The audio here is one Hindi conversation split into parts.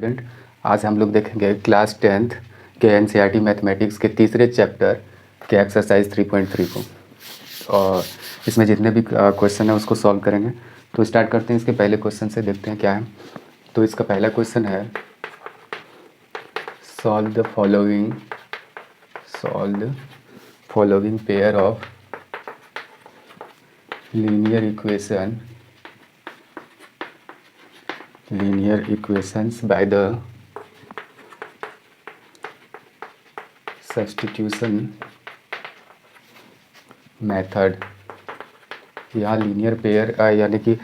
स्टूडेंट, आज हम लोग देखेंगे क्लास 10th के एनसीईआरटी मैथमेटिक्स के तीसरे चैप्टर के एक्सरसाइज 3.3 को। और इसमें जितने भी क्वेश्चन है उसको सॉल्व करेंगे। तो स्टार्ट करते हैं इसके पहले क्वेश्चन से, देखते हैं क्या है। तो इसका पहला क्वेश्चन है solve the following pair of linear equations by the substitution method. यहाँ लीनियर पेयर यानी कि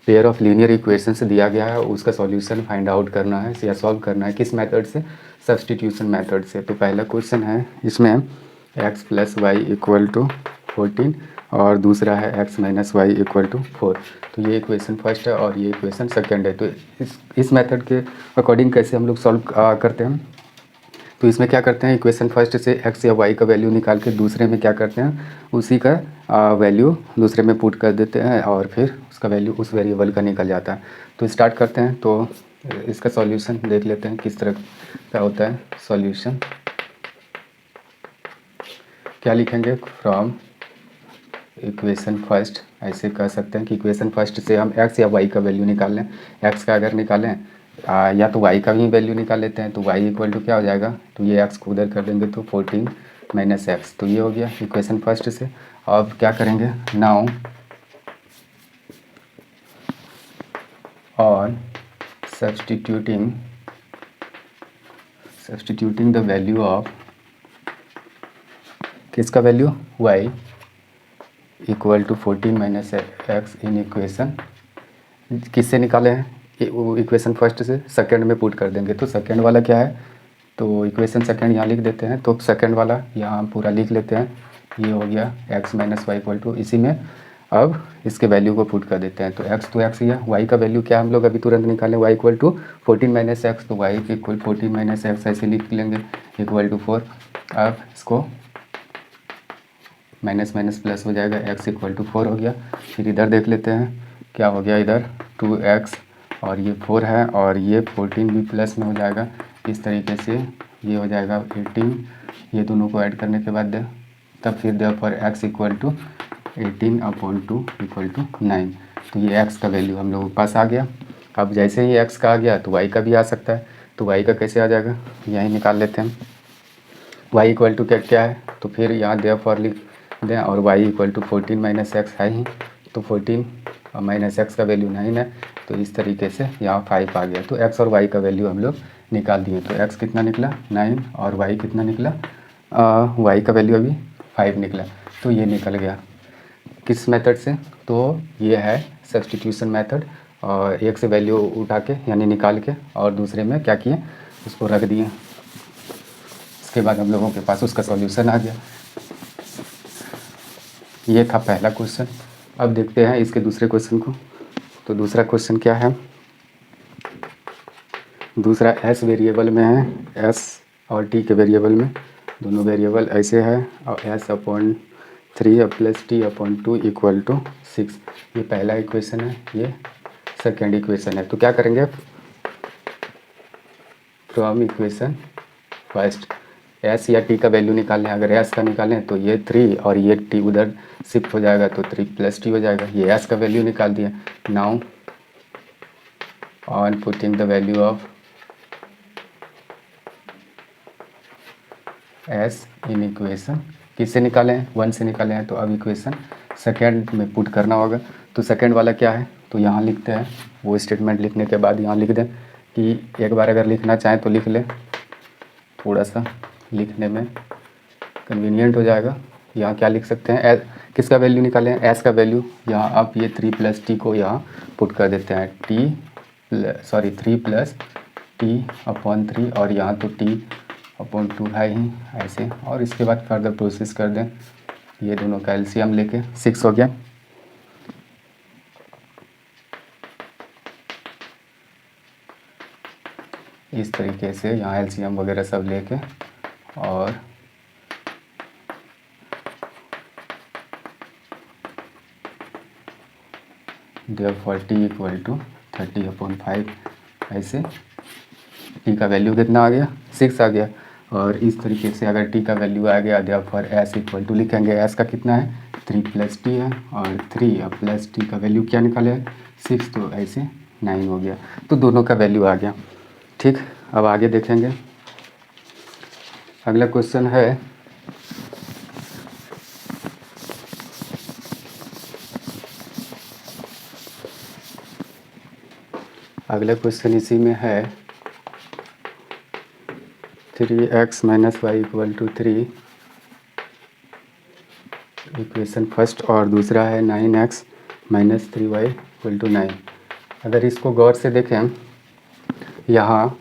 पेयर ऑफ लीनियर इक्वेशन से दिया गया है, उसका सॉल्यूशन फाइंड आउट करना है या सॉल्व करना है। किस मेथड से? सब्स्टिट्यूशन मेथड से। तो पहला क्वेश्चन है इसमें x + y = 14 और दूसरा है x - y = 4। तो ये इक्वेशन फर्स्ट है और ये इक्वेशन सेकंड है। तो इस मेथड के अकॉर्डिंग कैसे हम लोग सॉल्व करते हैं? तो इसमें क्या करते हैं, इक्वेशन फर्स्ट से x या y का वैल्यू निकाल के दूसरे में क्या करते हैं, उसी का वैल्यू दूसरे में पुट कर देते हैं और फिर उसका वैल्यू उस वेरिएबल का निकल जाता है। तो स्टार्ट करते हैं। तो इसका सॉल्यूशन देख लेते हैं किस तरह का होता है सॉल्यूशन। क्या लिखेंगे? फ्रॉम इक्वेशन फर्स्ट, ऐसे कह सकते हैं कि इक्वेशन फर्स्ट से हम x या y का वैल्यू निकाल लें। x का अगर निकालें या तो y का भी वैल्यू निकाल लेते हैं। तो y = क्या हो जाएगा, तो ये x को उधर कर देंगे तो 14 - x। तो ये हो गया इक्वेशन फर्स्ट से। अब क्या करेंगे, now on substituting the value of, किसका value, y = 14 - x in equation, किससे निकाले हैं, इक्वेशन फर्स्ट से सेकंड में पुट कर देंगे। तो सेकंड वाला क्या है, तो इक्वेशन सेकंड यहाँ लिख देते हैं। तो सेकंड वाला यहाँ पूरा लिख लेते हैं। ये हो गया x - y = इसी में अब इसके वैल्यू को पुट कर देते हैं। तो x तो x ही है, y का वैल्यू क्या हम लोग अभी तुरंत निकालें, y = 14 - x। तो y = 14 - x ऐसे लिख लेंगे = 4। अब इसको माइनस माइनस प्लस हो जाएगा, x = 4 हो गया। फिर इधर देख लेते हैं क्या हो गया, इधर 2x और ये 4 है और ये 14 भी प्लस में हो जाएगा। इस तरीके से ये हो जाएगा 18। ये दोनों को ऐड करने के बाद तब फिर देयरफॉर x = 18/2 = 9। तो ये x का वैल्यू हम लोगों के पास आ गया। अब जैसे ही x का आ गया तो y का भी आ सकता है। तो y का कैसे आ जाएगा, यहीं निकाल लेते हैं। y = क्या है, तो फिर यहाँ देयरफॉर लिख दें और y = 14 - x है ही। तो 14 - x का वैल्यू 9 है। तो इस तरीके से यहाँ 5 आ गया। तो x और y का वैल्यू हम लोग निकाल दिए। तो x कितना निकला 9 और y कितना निकला, y का वैल्यू अभी 5 निकला। तो ये निकल गया किस मेथड से, तो ये है सब्स्टिट्यूशन मेथड। और एक से वैल्यू उठा के यानी निकाल के और दूसरे में क्या किए, उसको रख दिए। इसके बाद हम लोगों के पास उसका सॉल्यूशन आ गया। ये था पहला क्वेश्चन। अब देखते हैं इसके दूसरे क्वेश्चन को। तो दूसरा क्वेश्चन क्या है, दूसरा s वेरिएबल में है, s और t के वेरिएबल में, दोनों वेरिएबल ऐसे है और s/3 + t/2 = 6। ये पहला इक्वेशन है, ये सेकेंड इक्वेशन है। तो क्या करेंगे, फ्रॉम इक्वेशन फर्स्ट s या t का वैल्यू निकालें। अगर s का निकालें तो ये 3 और ये t उधर शिफ्ट हो जाएगा तो 3 + t हो जाएगा। ये s का वैल्यू निकाल दिया। Now on putting the value of s in equation, किससे निकाले हैं, 1 से निकाले हैं। तो अब इक्वेशन सेकेंड में पुट करना होगा। तो सेकेंड वाला क्या है, तो यहाँ लिखते हैं। वो स्टेटमेंट लिखने के बाद यहाँ लिख दें कि एक बार अगर लिखना चाहें तो लिख लें, थोड़ा सा लिखने में कन्वीनियंट हो जाएगा। यहाँ क्या लिख सकते हैं, किसका वैल्यू निकालें, s का वैल्यू। यहाँ आप ये 3 + t को यहाँ पुट कर देते हैं, 3 + t/3 और यहाँ तो t/2 है ही ऐसे। और इसके बाद फर्दर प्रोसेस कर दें, ये दोनों का एलसीएम लेके 6 हो गया। इस तरीके से यहाँ एलसीएम वगैरह सब लेके और देयरफॉर t = 30/5 ऐसे टी का वैल्यू कितना आ गया 6 आ गया। और इस तरीके से अगर टी का वैल्यू आ गया देयरफॉर एस इक्वल टू लिखेंगे एस का कितना है 3 + टी है और 3 और प्लस टी का वैल्यू क्या निकाले 6 तो ऐसे 9 हो गया। तो दोनों का वैल्यू आ गया। ठीक, अब आगे देखेंगे। अगला क्वेश्चन है इसी में है 3x - y = 3 इक्वेशन फर्स्ट, और दूसरा है 9x - 3y = 9। अगर इसको गौर से देखें, यहाँ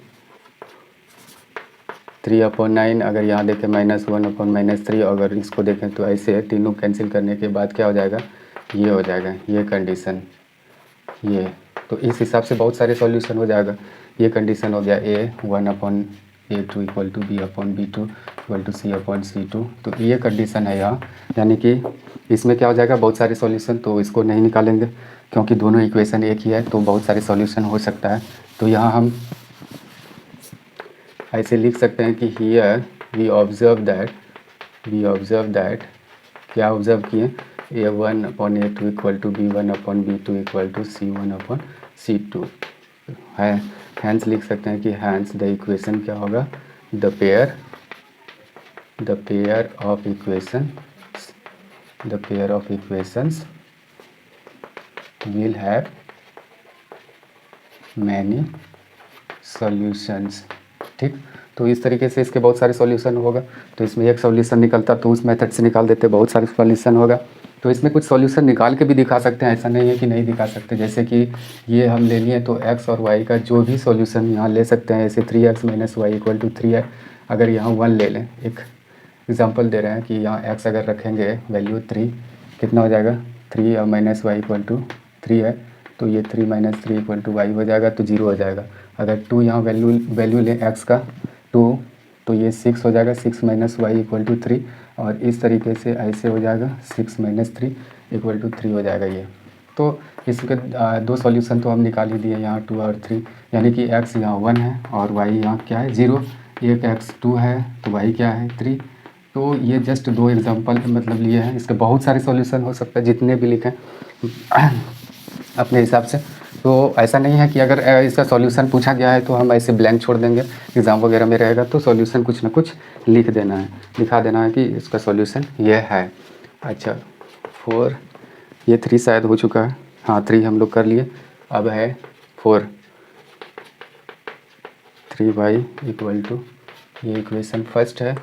3/9, अगर यहाँ देखें -1/-3, अगर इसको देखें तो ऐसे तीनों कैंसिल करने के बाद क्या हो जाएगा, ये हो जाएगा, ये कंडीशन, ये। तो इस हिसाब से बहुत सारे सॉल्यूशन हो जाएगा। ये कंडीशन हो गया A 1/A2 = B/B2 = C/C2। तो ये कंडीशन है यहाँ, यानी कि इसमें क्या हो जाएगा, बहुत सारे सॉल्यूशन। तो इसको नहीं निकालेंगे क्योंकि दोनों इक्वेशन एक ही है, तो बहुत सारे सॉल्यूशन हो सकता है। तो यहाँ हम ऐसे लिख सकते हैं कि हियर वी ऑब्जर्व दैट क्या ऑब्जर्व किए, A1/A2 = B1/B2 = C1/C2 है। हैंस लिख सकते हैं कि हैंस द इक्वेशन क्या होगा, the pair of equations will have many solutions. ठीक, तो इस तरीके से इसके बहुत सारे सॉल्यूशन होगा। तो इसमें एक सॉल्यूशन निकलता तो उस मेथड से निकाल देते, बहुत सारे सॉल्यूशन होगा। तो इसमें कुछ सॉल्यूशन निकाल के भी दिखा सकते हैं, ऐसा नहीं है कि नहीं दिखा सकते। जैसे कि ये हम ले लिए तो x और y का जो भी सॉल्यूशन यहाँ ले सकते हैं। ऐसे 3x - y = 3 है, अगर यहाँ 1 ले लें, एक एग्जांपल दे रहे हैं कि यहाँ x अगर रखेंगे वैल्यू 3, कितना हो जाएगा, 3 और -y = 3 है, तो ये 3 - 3 = y हो जाएगा, तो 0 हो जाएगा। अगर 2 यहाँ वैल्यू लें x का 2, तो ये 6 हो जाएगा, 6 - y = 3, और इस तरीके से ऐसे हो जाएगा 6 - 3 = 3 हो जाएगा ये। तो इसके दो सॉल्यूशन तो हम निकाल ही दिए, यहाँ 2 और 3, यानी कि x यहाँ 1 है और y यहाँ क्या है 0। एक x 2 है तो y क्या है 3। तो ये जस्ट दो एग्जांपल मतलब लिए हैं, इसके बहुत सारे सॉल्यूशन हो सकते हैं, जितने भी लिखें अपने हिसाब से। तो ऐसा नहीं है कि अगर इसका सॉल्यूशन पूछा गया है तो हम ऐसे ब्लैंक छोड़ देंगे, एग्ज़ाम वगैरह में रहेगा तो सॉल्यूशन कुछ ना कुछ लिख देना है, दिखा देना है कि इसका सॉल्यूशन ये है। अच्छा 4, ये 3 शायद हो चुका है, हाँ 3 हम लोग कर लिए, अब है 4। 3y = ये इक्वेशन फर्स्ट है,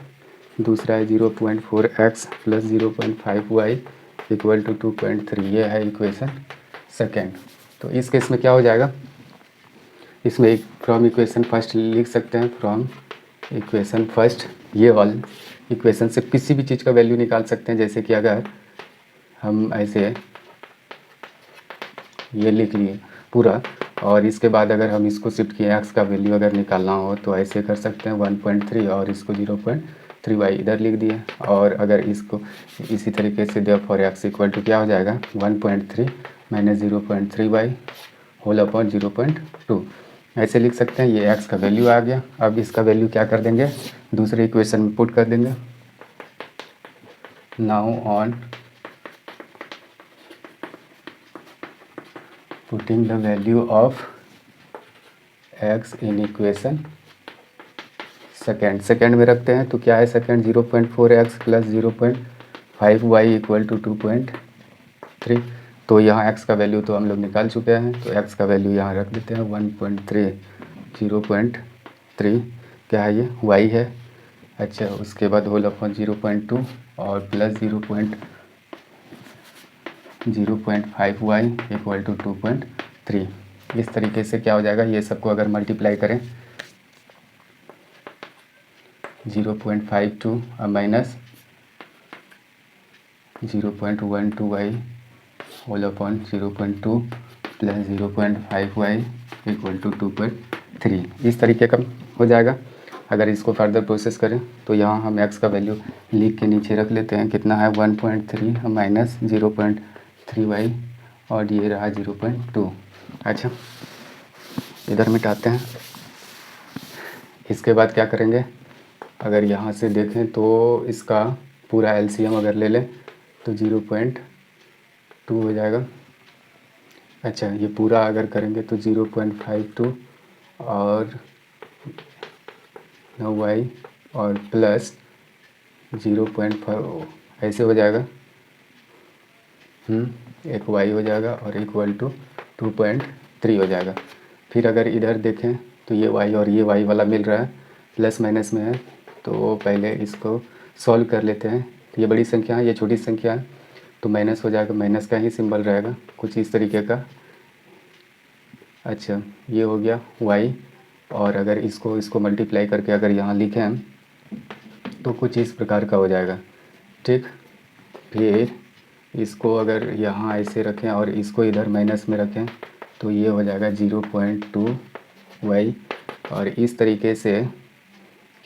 दूसरा है 0.4x + 0.5y = 2.3, ये है इक्वेशन सेकेंड। तो इस केस में क्या हो जाएगा, इसमें एक फ्रॉम इक्वेशन फर्स्ट लिख सकते हैं, फ्रॉम इक्वेशन फर्स्ट ये वाल इक्वेशन से किसी भी चीज़ का वैल्यू निकाल सकते हैं। जैसे कि अगर हम ऐसे ये लिख लिए पूरा, और इसके बाद अगर हम इसको शिफ्ट किए एक्स का वैल्यू अगर निकालना हो तो ऐसे कर सकते हैं 1.3 और इसको 0.3y इधर लिख दिए। और अगर इसको इसी तरीके से देयरफॉर x = क्या हो जाएगा 1.3 - 0.3y होल अपॉन 0.2 ऐसे लिख सकते हैं। ये x का वैल्यू आ गया। अब इसका वैल्यू क्या कर देंगे, दूसरे इक्वेशन में पुट कर देंगे। Now on putting the value of x in equation second में रखते हैं तो क्या है सेकेंड 0.4x + 0.5y = 2.3। तो यहाँ x का वैल्यू तो हम लोग निकाल चुके हैं, तो x का वैल्यू यहाँ रख देते हैं 1.3 0.3 क्या है ये y है। अच्छा उसके बाद होल अपॉन 0.2 और प्लस 0.5y = 2.3। इस तरीके से क्या हो जाएगा, ये सबको अगर मल्टीप्लाई करें 0.52 minus 0.12y whole upon 0.2 plus 0.5y = 2.3 इस तरीके का हो जाएगा। अगर इसको फर्दर प्रोसेस करें तो यहाँ हम x का वैल्यू लिख के नीचे रख लेते हैं, कितना है 1.3 माइनस 0.3y और ये रहा 0.2। अच्छा इधर मिटाते हैं, इसके बाद क्या करेंगे, अगर यहाँ से देखें तो इसका पूरा एलसीएम अगर ले लें तो 0.2 हो जाएगा। अच्छा, ये पूरा अगर करेंगे तो 0.52 और 9y और प्लस 0.5 ऐसे हो जाएगा। एक y हो जाएगा और इक्वल टू 2.3 हो जाएगा। फिर अगर इधर देखें तो ये y और ये y वाला मिल रहा है, प्लस माइनस में है, तो पहले इसको सॉल्व कर लेते हैं। तो ये बड़ी संख्या है, ये छोटी संख्या है, तो माइनस हो जाएगा, माइनस का ही सिंबल रहेगा कुछ इस तरीके का। अच्छा, ये हो गया y, और अगर इसको मल्टीप्लाई करके अगर यहाँ लिखें तो कुछ इस प्रकार का हो जाएगा। ठीक, फिर इसको अगर यहाँ ऐसे रखें और इसको इधर माइनस में रखें तो ये हो जाएगा 0.2y, और इस तरीके से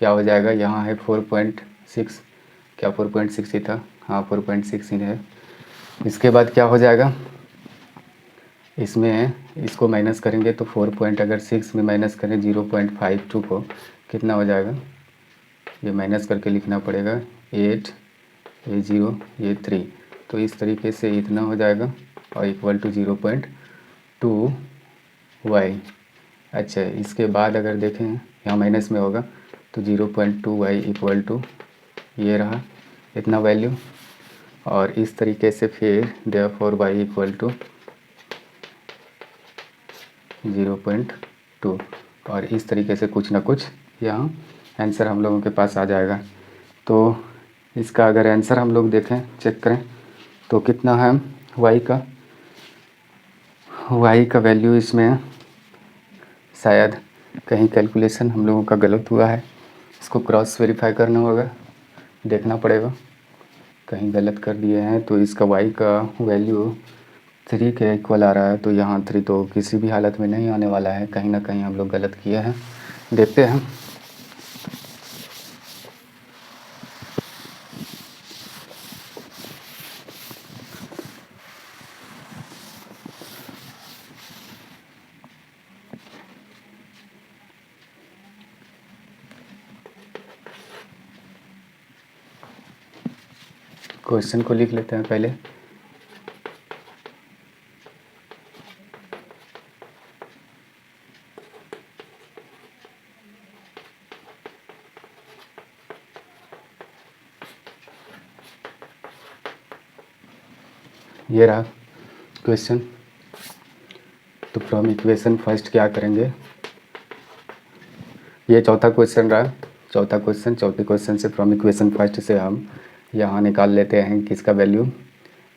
क्या हो जाएगा, यहाँ है 4.6, क्या 4.6 ही था, हाँ 4.6 ही है। इसके बाद क्या हो जाएगा, इसमें इसको माइनस करेंगे तो 4.6 में माइनस करें 0.52 को, कितना हो जाएगा, ये माइनस करके लिखना पड़ेगा, 8, ये 0, ये 3, तो इस तरीके से इतना हो जाएगा और इक्वल टू 0.2y। अच्छा, इसके बाद अगर देखें यहाँ माइनस में होगा तो 0.2y इक्वल टू ये रहा इतना वैल्यू, और इस तरीके से फिर देयरफॉर y इक्वल टू 0.2, और इस तरीके से कुछ ना कुछ यहाँ आंसर हम लोगों के पास आ जाएगा। तो इसका अगर आंसर हम लोग देखें, चेक करें तो कितना है y का वैल्यू, इसमें शायद कहीं कैलकुलेशन हम लोगों का गलत हुआ है, इसको क्रॉस वेरीफाई करना होगा, देखना पड़ेगा कहीं गलत कर दिए हैं। तो इसका y का वैल्यू 3 के इक्वल आ रहा है, तो यहाँ 3 तो किसी भी हालत में नहीं आने वाला है, कहीं ना कहीं हम लोग गलत किए हैं, देखते हैं। क्वेश्चन को लिख लेते हैं पहले। ये रहा क्वेश्चन। तो फ्रॉम इक्वेशन फर्स्ट क्या करेंगे, ये चौथा क्वेश्चन रहा, चौथा क्वेश्चन, चौथे क्वेश्चन से फ्रॉम इक्वेशन फर्स्ट से हम यहाँ निकाल लेते हैं किसका वैल्यू,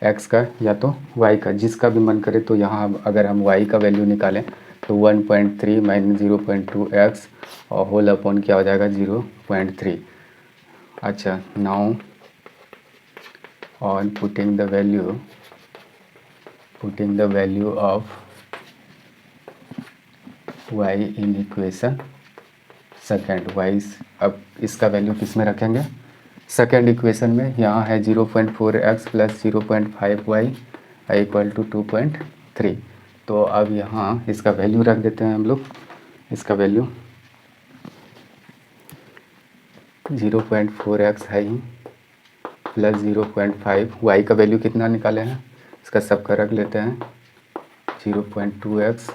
x का या तो y का, जिसका भी मन करे। तो यहाँ अगर हम y का वैल्यू निकालें तो 1.3 माइनस 0.2x और होल अपॉन क्या हो जाएगा 0.3। अच्छा, now on putting the value of y in equation second, y, अब इसका वैल्यू किस में रखेंगे, सेकेंड इक्वेशन में। यहाँ है 0.4x plus 0.5y equal to 2.3। तो अब यहाँ इसका वैल्यू रख देते हैं हम लोग, इसका वैल्यू 0.4x है ही प्लस 0.5, y का वैल्यू कितना निकाले हैं, इसका सबका रख लेते हैं 0.2x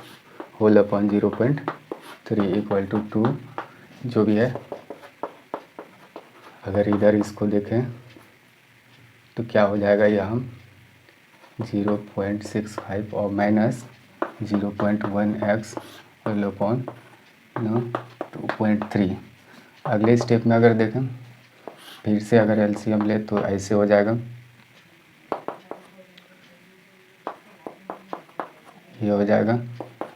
whole upon 0.3 equal to 2, जो भी है। अगर इधर इसको देखें तो क्या हो जाएगा, यहाँ 0.65 और माइनस 0.1x होल अपॉन 2.3। अगले स्टेप में अगर देखें फिर से अगर एलसीएम ले तो ऐसे हो जाएगा, ये हो जाएगा,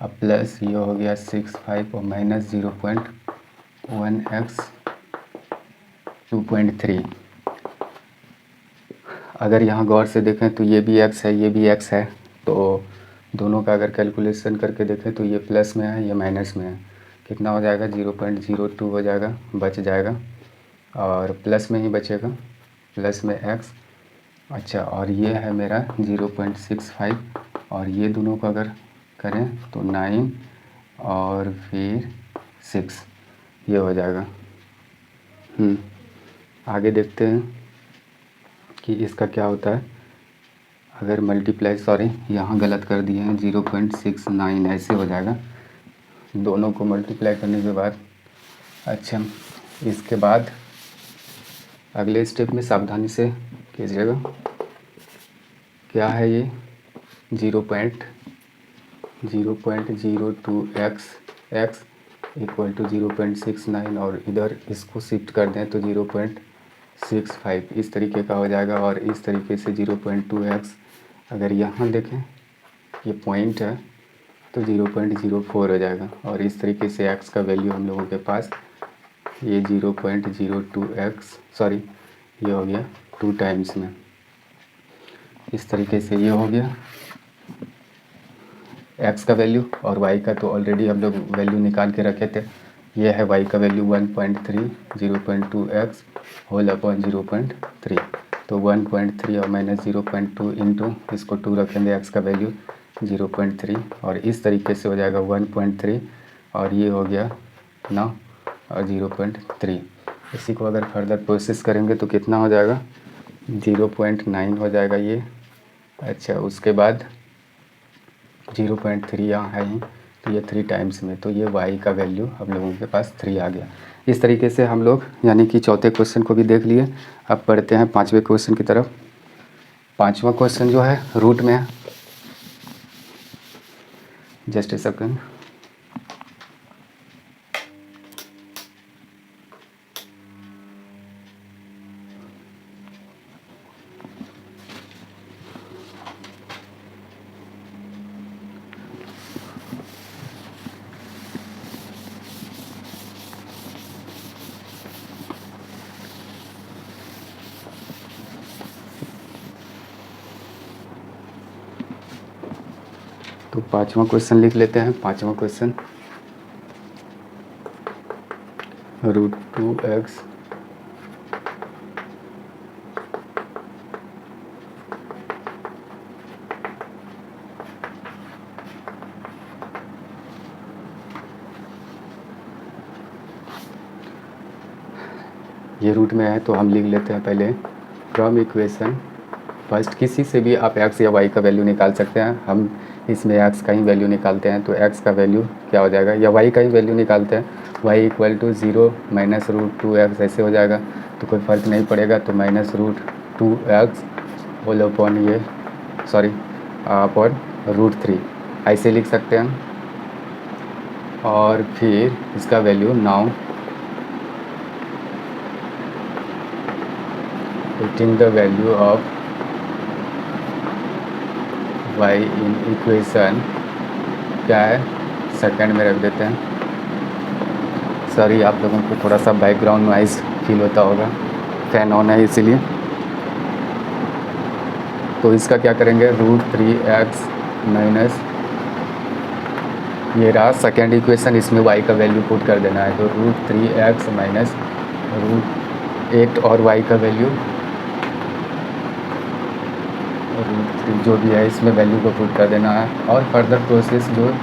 अब प्लस ये हो गया 65 और माइनस 0.1x 2.3। अगर यहाँ गौर से देखें तो ये भी x है, ये भी x है, तो दोनों का अगर कैलकुलेशन करके देखें तो ये प्लस में है, ये माइनस में है, कितना हो जाएगा 0.02 हो जाएगा, बच जाएगा, और प्लस में ही बचेगा, प्लस में x। अच्छा, और ये है मेरा 0.65, और ये दोनों को अगर करें तो 9 और फिर 6, ये हो जाएगा। आगे देखते हैं कि इसका क्या होता है। अगर मल्टीप्लाई, सॉरी यहाँ गलत कर दिए हैं, 0.69 ऐसे हो जाएगा दोनों को मल्टीप्लाई करने के बाद। अच्छा, इसके बाद अगले स्टेप में सावधानी से कीजिएगा। क्या है ये, 0.02x इक्वल टू 0.69 और इधर इसको शिफ्ट कर दें तो 0.65 इस तरीके का हो जाएगा। और इस तरीके से 0.2x अगर यहाँ देखें ये पॉइंट है तो 0.04 हो जाएगा। और इस तरीके से x का वैल्यू हम लोगों के पास ये 0.02x, सॉरी ये हो गया 2 टाइम्स में। इस तरीके से ये हो गया x का वैल्यू, और y का तो ऑलरेडी हम लोग वैल्यू निकाल के रखे थे। ये है y का वैल्यू 1.3, 0.2x होल अपॉन 0.3। तो 1.3 और माइनस 0.2 इंटू इसको 2 रखेंगे, x का वैल्यू 0.3 और इस तरीके से हो जाएगा 1.3 और ये हो गया 9 और 0.3। इसी को अगर फर्दर प्रोसेस करेंगे तो कितना हो जाएगा, 0.9 हो जाएगा ये। अच्छा, उसके बाद 0.3 यहाँ है ही, तो ये 3 टाइम्स में, तो ये y का वैल्यू हम लोगों के पास 3 आ गया। इस तरीके से हम लोग यानी कि चौथे क्वेश्चन को भी देख लिए। अब पढ़ते हैं पांचवें क्वेश्चन की तरफ। पांचवा क्वेश्चन जो है रूट में है। Just a second. तो पांचवा क्वेश्चन लिख लेते हैं। पांचवा क्वेश्चन, √2x ये रूट में है तो हम लिख लेते हैं पहले फ्रॉम इक्वेशन फर्स्ट। किसी से भी आप x या y का वैल्यू निकाल सकते हैं। हम इसमें x का ही वैल्यू निकालते हैं, तो x का वैल्यू क्या हो जाएगा, या y का ही वैल्यू निकालते हैं। y equal to 0 minus √2x ऐसे हो जाएगा, तो कोई फ़र्क नहीं पड़ेगा। तो माइनस √2x होल अपॉन ये, सॉरी अपॉन √3 ऐसे लिख सकते हैं। और फिर इसका value now putting the value of y in equation क्या है, सेकंड में रख देते हैं। सॉरी, आप लोगों को थोड़ा सा बैकग्राउंड नॉइज़ फील होता होगा, फैन ऑन है इसीलिए। तो इसका क्या करेंगे, √3x माइनस ये रहा सेकेंड इक्वेशन, इसमें y का वैल्यू पुट कर देना है। तो √3x माइनस √8 और y का वैल्यू √3 जो भी है इसमें वैल्यू को पुट कर देना है। और फर्दर प्रोसेस जो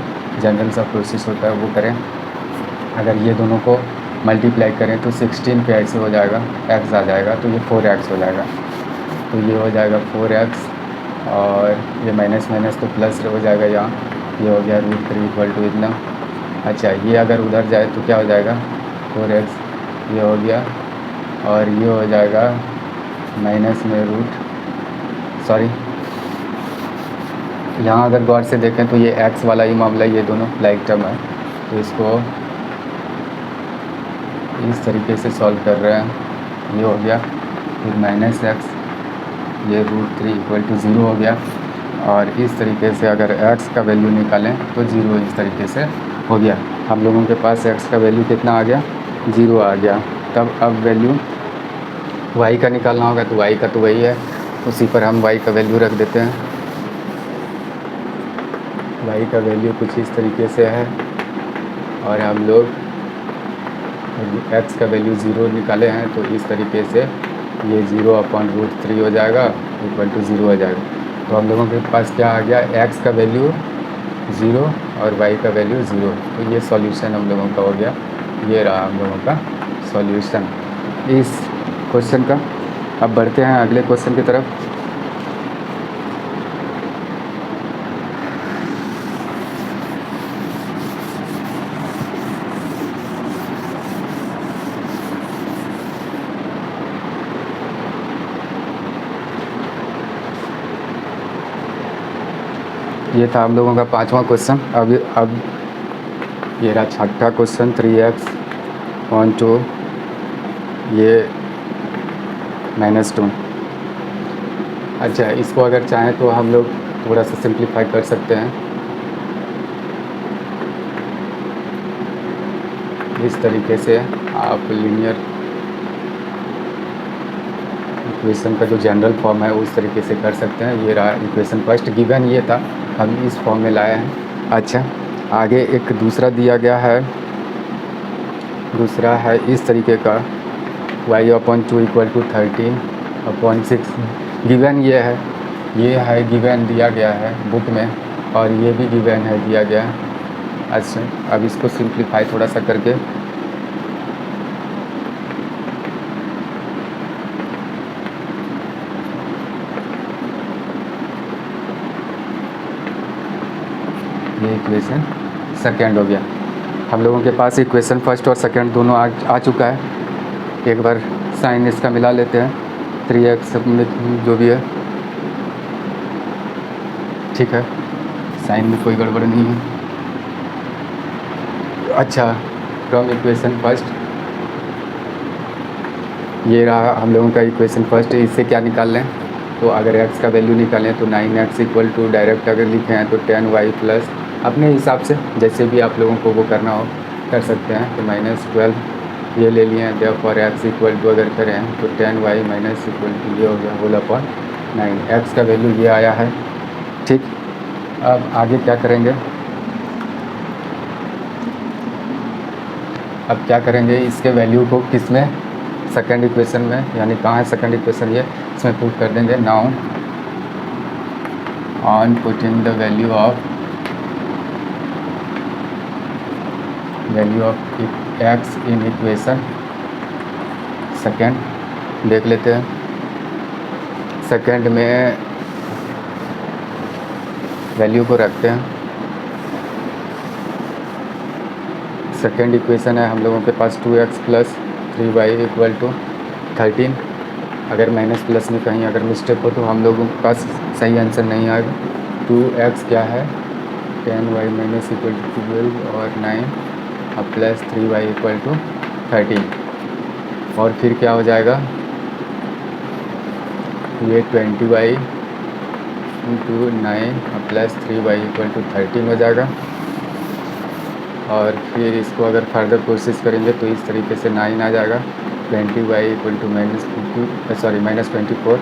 जनरल सा प्रोसेस होता है वो करें। अगर ये दोनों को मल्टीप्लाई करें तो 16 पे ऐसे हो जाएगा, x आ जाएगा, तो ये 4x हो जाएगा। तो ये हो जाएगा 4x और ये माइनस माइनस तो प्लस हो जाएगा यहाँ, ये हो गया √3 इक्वल टू इतना। अच्छा, ये अगर उधर जाए तो क्या हो जाएगा, 4x ये हो गया और ये हो जाएगा माइनस में सॉरी यहाँ अगर गौर से देखें तो ये x वाला ही मामला, ये दोनों लाइक टर्म है, तो इसको इस तरीके से सॉल्व कर रहे हैं। ये हो गया, फिर माइनस x, ये √3 इक्वल टू 0 हो गया। और इस तरीके से अगर x का वैल्यू निकालें तो 0 इस तरीके से हो गया। हम लोगों के पास x का वैल्यू कितना आ गया, 0 आ गया। तब अब वैल्यू y का निकालना होगा, तो y का तो वही है, उसी पर हम y का वैल्यू रख देते हैं। y का वैल्यू कुछ इस तरीके से है और हम लोग x का वैल्यू 0 निकाले हैं, तो इस तरीके से ये 0 अपॉन √3 हो जाएगा इक्वल टू 0 हो जाएगा। तो हम लोगों के पास क्या आ गया, x का वैल्यू 0 और y का वैल्यू 0। तो ये सॉल्यूशन हम लोगों का हो गया ये रहा हम लोगों का सॉल्यूशन इस क्वेश्चन का। अब बढ़ते हैं अगले क्वेश्चन की तरफ। ये था हम लोगों का 5वां क्वेश्चन। अब ये रहा 6ठा क्वेश्चन 3x ऑन टू ये -2। अच्छा, इसको अगर चाहें तो हम लोग थोड़ा सा सिंप्लीफाई कर सकते हैं इस तरीके से। आप लीनियर इक्वेशन का जो जनरल फॉर्म है उस तरीके से कर सकते हैं। ये रहा इक्वेशन फर्स्ट, गिवन ये था, हम इस फॉर्म में लाए हैं। अच्छा, आगे एक दूसरा दिया गया है, दूसरा है इस तरीके का y/2 = 13/6। गिवन ये है गिवन दिया गया है बुक में, और ये भी गिवन है दिया गया है। अच्छा, अब इसको सिंप्लीफाई थोड़ा सा करके ये इक्वेशन सेकेंड हो गया। हम लोगों के पास इक्वेशन फर्स्ट और सेकेंड दोनों आ चुका है। एक बार साइन इसका मिला लेते हैं, 3x में जो भी है ठीक है, साइन में कोई गड़बड़ नहीं है। अच्छा, फ्रॉम इक्वेशन फर्स्ट ये रहा हम लोगों का इक्वेशन फर्स्ट। इससे क्या निकाल लें, तो अगर x का वैल्यू निकालें तो 9x = डायरेक्ट अगर लिखे हैं तो 10y प्लस अपने हिसाब से जैसे भी आप लोगों को वो करना हो कर सकते हैं। तो -12 ये ले लिए हैं, देयरफॉर x = अगर करें तो 10y - ये हो गया होल अपॉन 9। x का वैल्यू ये आया है। ठीक, अब आगे क्या करेंगे, अब क्या करेंगे, इसके वैल्यू को किस में, सेकेंड इक्वेशन में, यानी कहाँ है सेकेंड इक्वेशन, ये इसमें पुट कर देंगे। Now on putting the value of x in equation second, देख लेते हैं। सेकेंड में वैल्यू को रखते हैं। सेकेंड इक्वेशन है हम लोगों के पास 2x + 3y = 13। अगर माइनस प्लस में कहीं अगर मिस्टेक हो तो हम लोगों के पास सही आंसर नहीं आएगा। 2x क्या है, 10y - = 12 और 9 अब प्लस 3y = 13। और फिर क्या हो जाएगा, ये 20y × 9 अब प्लस 3y = 13 हो जाएगा। और फिर इसको अगर फर्दर कोशिश करेंगे तो इस तरीके से 9 आ जाएगा, 20y = -24,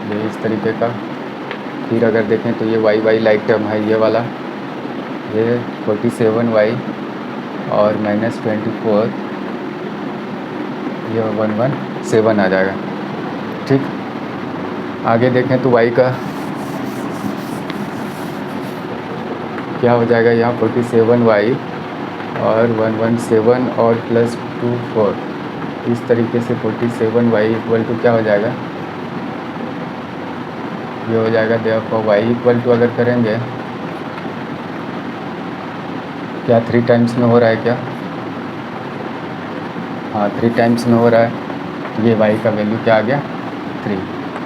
ये इस तरीके का। फिर अगर देखें तो ये y लाइक टर्म है, ये वाला, ये 47y और -24, ये 117 आ जाएगा। ठीक, आगे देखें तो y का क्या हो जाएगा, यहाँ 47y और 117 और +24, इस तरीके से 47y = क्या हो जाएगा, ये हो जाएगा। देयरफॉर y = अगर करेंगे, क्या 3 टाइम्स में हो रहा है क्या, हाँ 3 टाइम्स में हो रहा है। ये y का वैल्यू क्या आ गया, 3।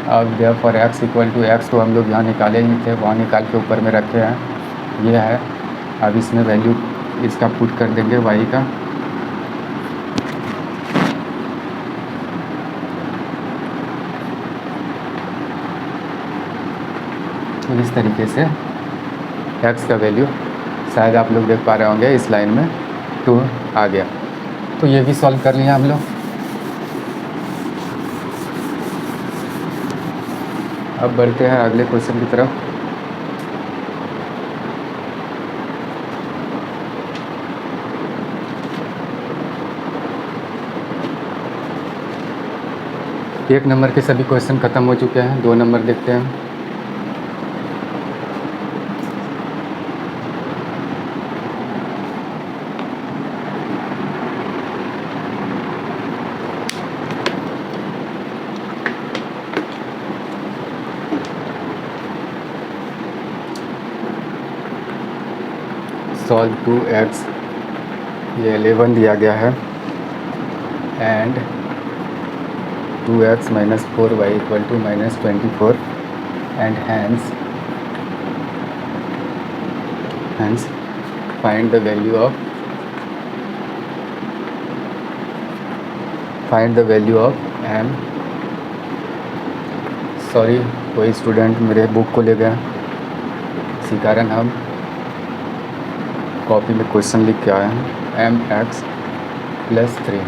अब देयरफॉर x = x तो हम लोग यहाँ निकाले ही थे, वहाँ निकाल के ऊपर में रखे हैं, ये है। अब इसमें वैल्यू इसका पुट कर देंगे y का, तो इस तरीके से x का वैल्यू शायद आप लोग देख पा रहे होंगे इस लाइन में 2 आ गया। तो ये भी सॉल्व कर लिया हम लोग। अब बढ़ते हैं अगले क्वेश्चन की तरफ। एक नंबर के सभी क्वेश्चन ख़त्म हो चुके हैं, 2 नंबर देखते हैं। सॉल्व 2x, ये 11 दिया गया है, and 2x minus 4y equal to minus 24, and hence find the value of m। Sorry, कोई स्टूडेंट मेरे बुक को ले गया, इसी कारण हम कॉपी में क्वेश्चन लिख के आए हैं। mx plus 3,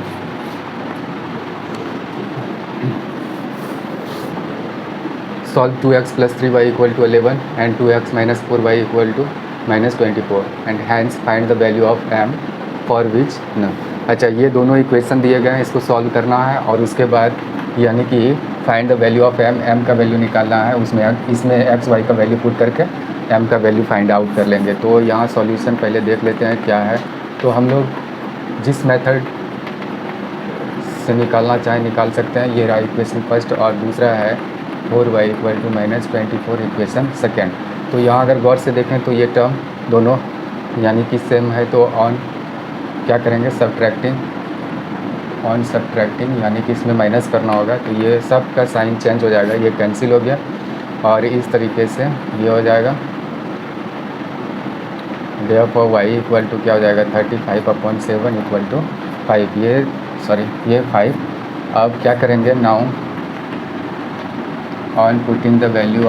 solve 2x plus 3y equal to 11 and 2x minus 4y equal to minus 24, and hence find the value of m for which न। अच्छा, ये दोनों इक्वेशन दिए गए हैं, इसको सॉल्व करना है और उसके बाद यानी कि find the value of m का वैल्यू निकालना है, इसमें x y का वैल्यू पुट करके m का वैल्यू फाइंड आउट कर लेंगे। तो यहाँ सॉल्यूशन पहले देख लेते हैं क्या है। तो हम लोग जिस मेथड से निकालना चाहें निकाल सकते हैं। ये रहा इक्वेशन फर्स्ट, और दूसरा है 4y equal to minus 24 equation second. तो यहाँ अगर गौर से देखें तो ये टर्म दोनों यानी कि सेम है, तो ऑन क्या करेंगे, सब्ट्रैक्टिंग यानी कि इसमें माइनस करना होगा, तो ये सब का साइन चेंज हो जाएगा, ये कैंसिल हो गया, और इस तरीके से ये हो जाएगा। देयरफॉर y इक्वल टू क्या हो जाएगा, 35/7 इक्वल टू 5, ये 5। अब क्या करेंगे, now on putting the value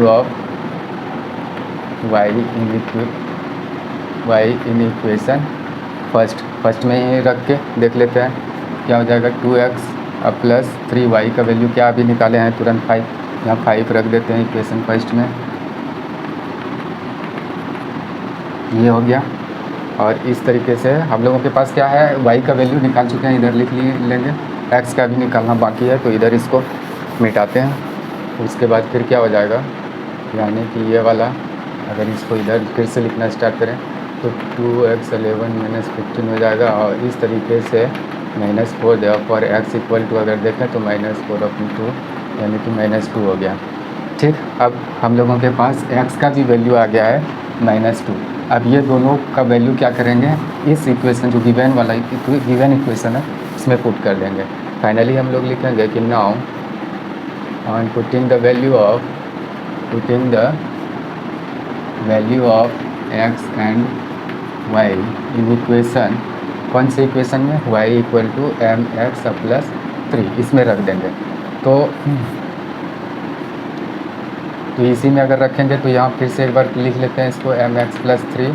of y in equation first में ही रख के देख लेते हैं क्या हो जाएगा। 2x प्लस 3y का वैल्यू क्या अभी निकाले हैं तुरंत 5, यहाँ 5 रख देते हैं इक्वेशन फर्स्ट में, ये हो गया। और इस तरीके से हम लोगों के पास क्या है, y का वैल्यू निकाल चुके हैं, इधर लिख लेंगे, x का भी निकालना बाकी है, तो इधर इसको मिटाते हैं। उसके बाद फिर क्या हो जाएगा, यानी कि ये वाला अगर इसको इधर फिर से लिखना स्टार्ट करें तो 2x 11 माइनस 15 हो जाएगा, और इस तरीके से -4 देयरफॉर x इक्वल टू अगर देखें तो -4/2 यानी कि -2 हो गया। ठीक, अब हम लोगों के पास x का भी वैल्यू आ गया है -2। अब ये दोनों का वैल्यू क्या करेंगे, इस इक्वेशन जो गिवन इक्वेशन है इसमें पुट कर देंगे। फाइनली हम लोग लिखेंगे कि now on putting the value of x and y in equation, कौन से इक्वेशन में, y equal to mx plus 3, इसमें रख देंगे। तो इसी में अगर रखेंगे तो यहाँ फिर से एक बार लिख लेते हैं इसको, mx प्लस 3।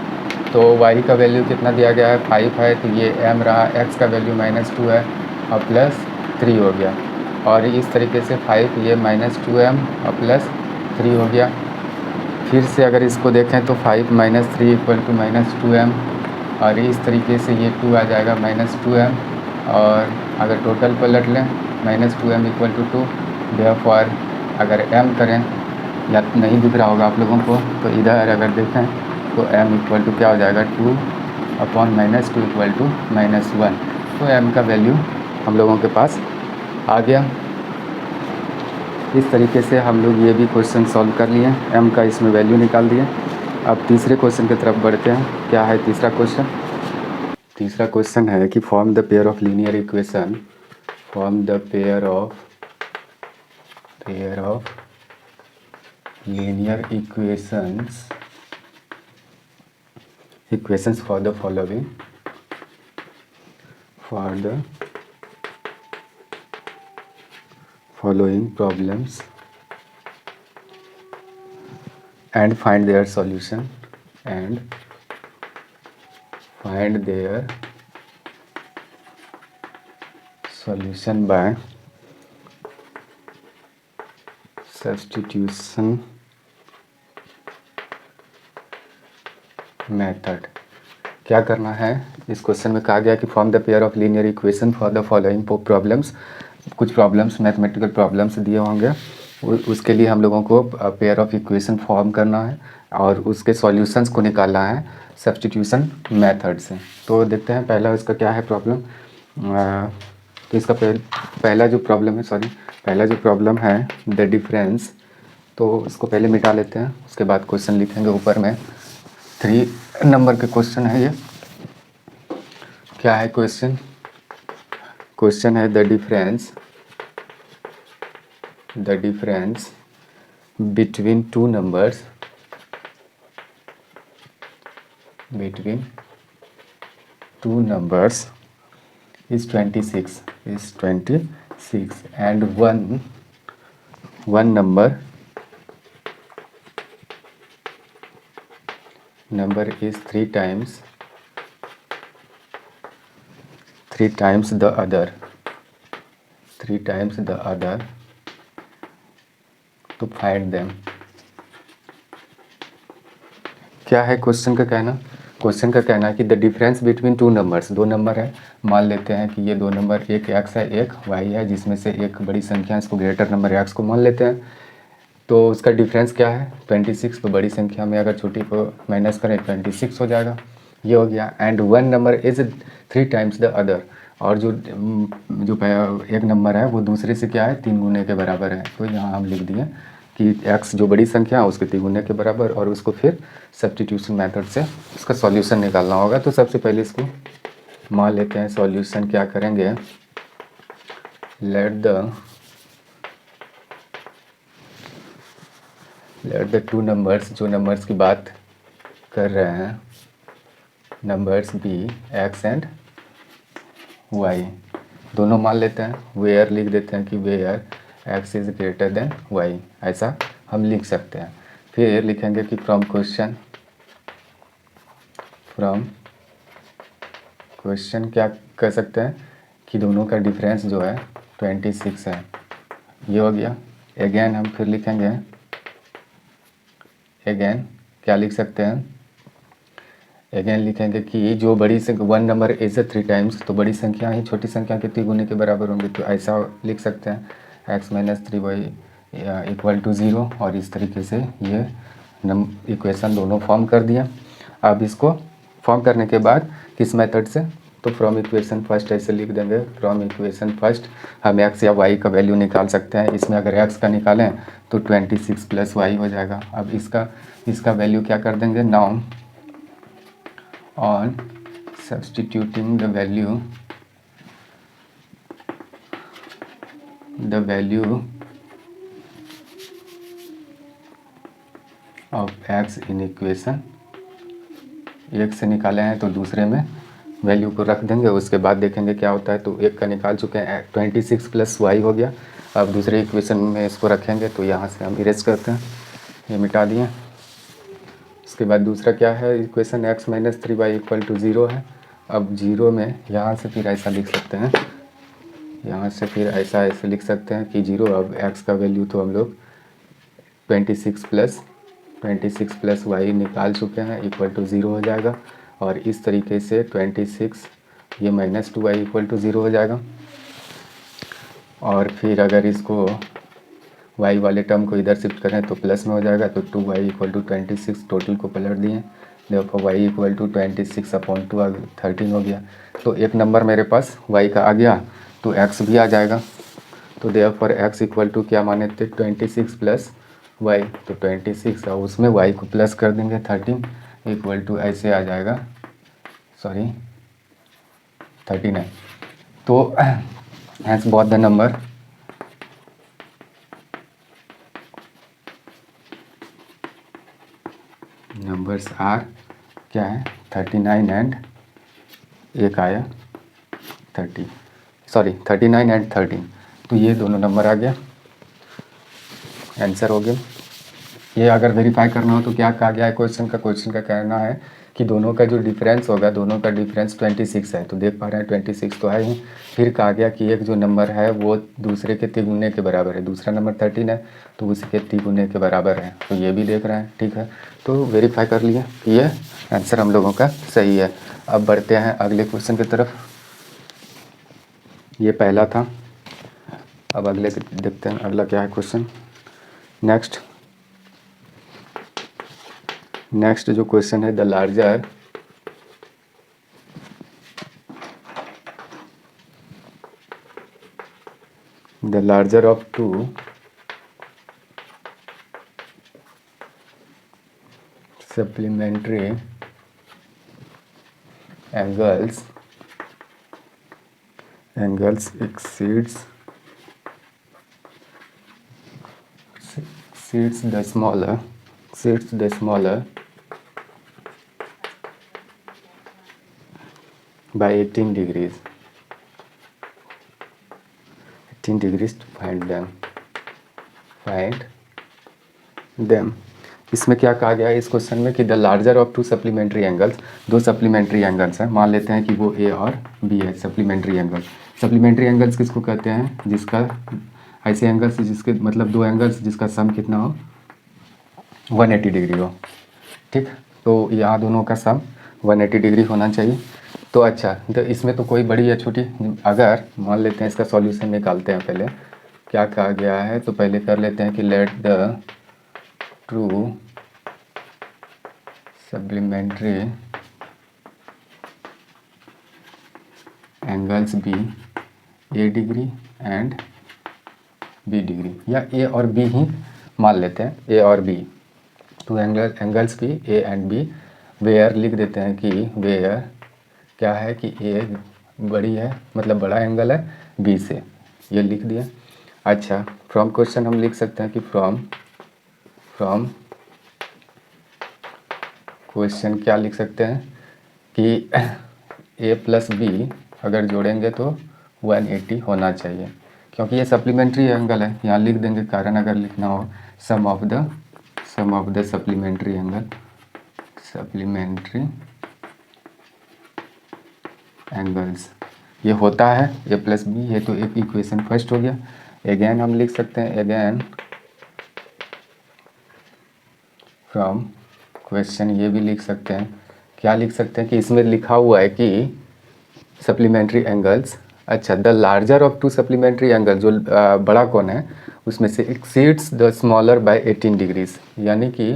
तो y का वैल्यू कितना दिया गया है, 5 है, तो ये m रहा, x का वैल्यू -2 है और प्लस 3 हो गया, और इस तरीके से 5 ये -2m और प्लस 3 हो गया। फिर से अगर इसको देखें तो 5 माइनस 3 इक्वल टू -2m, और इस तरीके से ये 2 आ जाएगा -2m, और अगर टोटल पलट लें -2m इक्वल टू 2। देयरफॉर अगर m करें, या नहीं दिख रहा होगा आप लोगों को, तो इधर अगर देखें तो m इक्वल टू क्या हो जाएगा, 2/-2 इक्वल टू -1। तो m का वैल्यू हम लोगों के पास आ गया। इस तरीके से हम लोग ये भी क्वेश्चन सॉल्व कर लिए, m का इसमें वैल्यू निकाल दिए। अब तीसरे क्वेश्चन की तरफ बढ़ते हैं। क्या है तीसरा क्वेश्चन? तीसरा क्वेश्चन है कि form the pair of linear equation, form the pair of linear equations for the following problems and find their solution by substitution method. क्या करना है, इस क्वेश्चन में कहा गया कि form the pair of linear equation for the following problems. कुछ प्रॉब्लम्स मैथमेटिकल प्रॉब्लम्स दिए होंगे, उसके लिए हम लोगों को पेयर ऑफ इक्वेशन फॉर्म करना है और उसके सॉल्यूशंस को निकालना है सब्स्टिट्यूशन मेथड से। तो देखते हैं पहला इसका क्या है प्रॉब्लम। तो इसका पहला जो प्रॉब्लम है द डिफरेंस। तो इसको पहले मिटा लेते हैं, उसके बाद क्वेश्चन लिखेंगे ऊपर में। 3 नंबर के क्वेश्चन है ये। क्या है क्वेश्चन? क्वेश्चन है the difference between two numbers is 26 and one number is three times the other to find them। क्या है क्वेश्चन का कहना? क्वेश्चन का कहना है कि the difference between two numbers, दो नंबर है, मान लेते हैं कि ये दो नंबर, एक एक्स है एक वाई है, जिसमें से एक बड़ी संख्या है, इसको ग्रेटर नंबर एक्स को मान लेते हैं। तो उसका डिफरेंस क्या है? 26। तो बड़ी संख्या में अगर छोटी को माइनस करें 26 हो जाएगा, ये हो गया। And one number is 3 times the other, और जो एक नंबर है वो दूसरे से क्या है? 3 गुने के बराबर है। तो यहाँ हम लिख दिए कि x जो बड़ी संख्या है उसके 3 गुने के बराबर, और उसको फिर सब्स्टिट्यूशन मेथड से उसका सॉल्यूशन निकालना होगा। तो सबसे पहले इसको मान लेते हैं। सॉल्यूशन क्या करेंगे? लेट द टू नंबर्स, जो नंबर्स की बात कर रहे हैं, numbers be X and Y, दोनों मान लेते हैं। वेयर लिख देते हैं कि where X is greater than Y, ऐसा हम लिख सकते हैं। फिर लिखेंगे कि फ्रॉम क्वेश्चन क्या कर सकते हैं कि दोनों का डिफरेंस जो है 26 है, ये हो गया। अगेन हम फिर लिखेंगे, अगेन क्या लिख सकते हैं? अगेन लिखेंगे कि जो बड़ी संख्या वन नंबर इज 3 टाइम्स, तो बड़ी संख्या ही छोटी संख्या के 3 गुने के बराबर होंगे। तो ऐसा लिख सकते हैं x minus 3y equal to 0, और इस तरीके से ये इक्वेशन दोनों फॉर्म कर दिया। अब इसको फॉर्म करने के बाद किस मेथड से? तो फ्रॉम इक्वेशन फर्स्ट ऐसे लिख देंगे। फ्रॉम इक्वेशन फर्स्ट हम x या y का वैल्यू निकाल सकते हैं। इसमें अगर x का निकालें तो 26 प्लस y हो जाएगा। अब इसका वैल्यू क्या कर देंगे? Now on substituting the value of x in equation, एक से निकाले हैं तो दूसरे में वैल्यू को रख देंगे, उसके बाद देखेंगे क्या होता है। तो एक का निकाल चुके हैं, 26 प्लस वाई हो गया। अब दूसरे इक्वेशन में इसको रखेंगे, तो यहाँ से हम इरेज करते हैं, ये मिटा दिए। उसके बाद दूसरा क्या है equation? x minus 3y equal to 0 है। अब 0 में यहाँ से फिर ऐसा लिख सकते हैं, यहाँ से फिर ऐसे लिख सकते हैं कि 0। अब x का वैल्यू तो हम लोग 26 प्लस y निकाल चुके हैं, इक्वल टू 0 हो जाएगा। और इस तरीके से 26 ये माइनस 2y इक्वल टू 0 हो जाएगा। और फिर अगर इसको y वाले टर्म को इधर शिफ्ट करें तो प्लस में हो जाएगा। तो 2y इक्वल टू 26, टोटल को पलट दिए, देखो y इक्वल टू 26 अपॉन 2 13 हो गया। तो एक नंबर मेरे पास y का आ गया, तो x भी आ जाएगा। तो देयरफॉर x इक्वल टू क्या माने थे? 26 प्लस y, तो 26 और उसमें y को प्लस कर देंगे 13 इक्वल टू ऐसे आ जाएगा, सॉरी 39। तो hence both the numbers are क्या है? 39 एंड एक आया 39 एंड 13। तो ये दोनों नंबर आ गया, आंसर हो गया। ये अगर वेरीफाई करना हो तो क्या कहा गया है क्वेश्चन का कहना है कि दोनों का जो डिफरेंस होगा, दोनों का डिफरेंस 26 है। तो देख पा रहे हैं 26 तो है ही। फिर कहा गया कि एक जो नंबर है वो दूसरे के तिगुने के बराबर है, दूसरा नंबर 13 है तो उसके तिगुने के बराबर है। तो ये भी देख रहे हैं, ठीक है। तो वेरीफाई कर लिए कि ये आंसर हम लोगों का सही है। अब बढ़ते हैं अगले क्वेश्चन की तरफ। ये पहला था, अब अगले देखते हैं अगला क्या है क्वेश्चन। नेक्स्ट जो क्वेश्चन है, the larger of two supplementary angles exceeds the smaller by 18 degrees to find them। इसमें क्या कहा गया है इस क्वेश्चन में कि the larger of to supplementary angles, दो सप्लीमेंट्री एंगल्स हैं, मान लेते हैं कि वो ए और बी है सप्लीमेंट्री एंगल्स। सप्लीमेंट्री एंगल्स किसको कहते हैं? जिसका ऐसे एंगल्स जिसके मतलब दो एंगल्स जिसका सम कितना हो 180 डिग्री हो, ठीक। तो यहाँ दोनों का सम 180 डिग्री होना चाहिए। तो अच्छा, तो इसमें तो कोई बड़ी या छोटी, अगर मान लेते हैं इसका सॉल्यूशन निकालते हैं। पहले क्या कहा गया है, तो पहले कर लेते हैं कि let the true supplementary angles be A degree and B degree, या ए और बी ही मान लेते हैं, ए और B. Two angles be A and B where लिख देते हैं कि वेयर क्या है कि ए बड़ी है, मतलब बड़ा एंगल है बी से, ये लिख दिया। अच्छा, फ्रॉम क्वेश्चन हम लिख सकते हैं कि फ्रॉम क्वेश्चन क्या लिख सकते हैं कि ए प्लस बी अगर जोड़ेंगे तो 180 होना चाहिए, क्योंकि ये सप्लीमेंट्री एंगल है। यहाँ लिख देंगे कारण अगर लिखना हो सम ऑफ द सप्लीमेंट्री एंगल्स ये होता है ए प्लस बी, ये तो एक इक्वेशन फर्स्ट हो गया। अगेन हम लिख सकते हैं, अगेन फ्रॉम क्वेश्चन ये भी लिख सकते हैं, क्या लिख सकते हैं कि इसमें लिखा हुआ है कि सप्लीमेंट्री एंगल्स, अच्छा the larger of to supplementary angle, जो बड़ा कौन है उसमें से exceeds the smaller by 18 degrees, यानी कि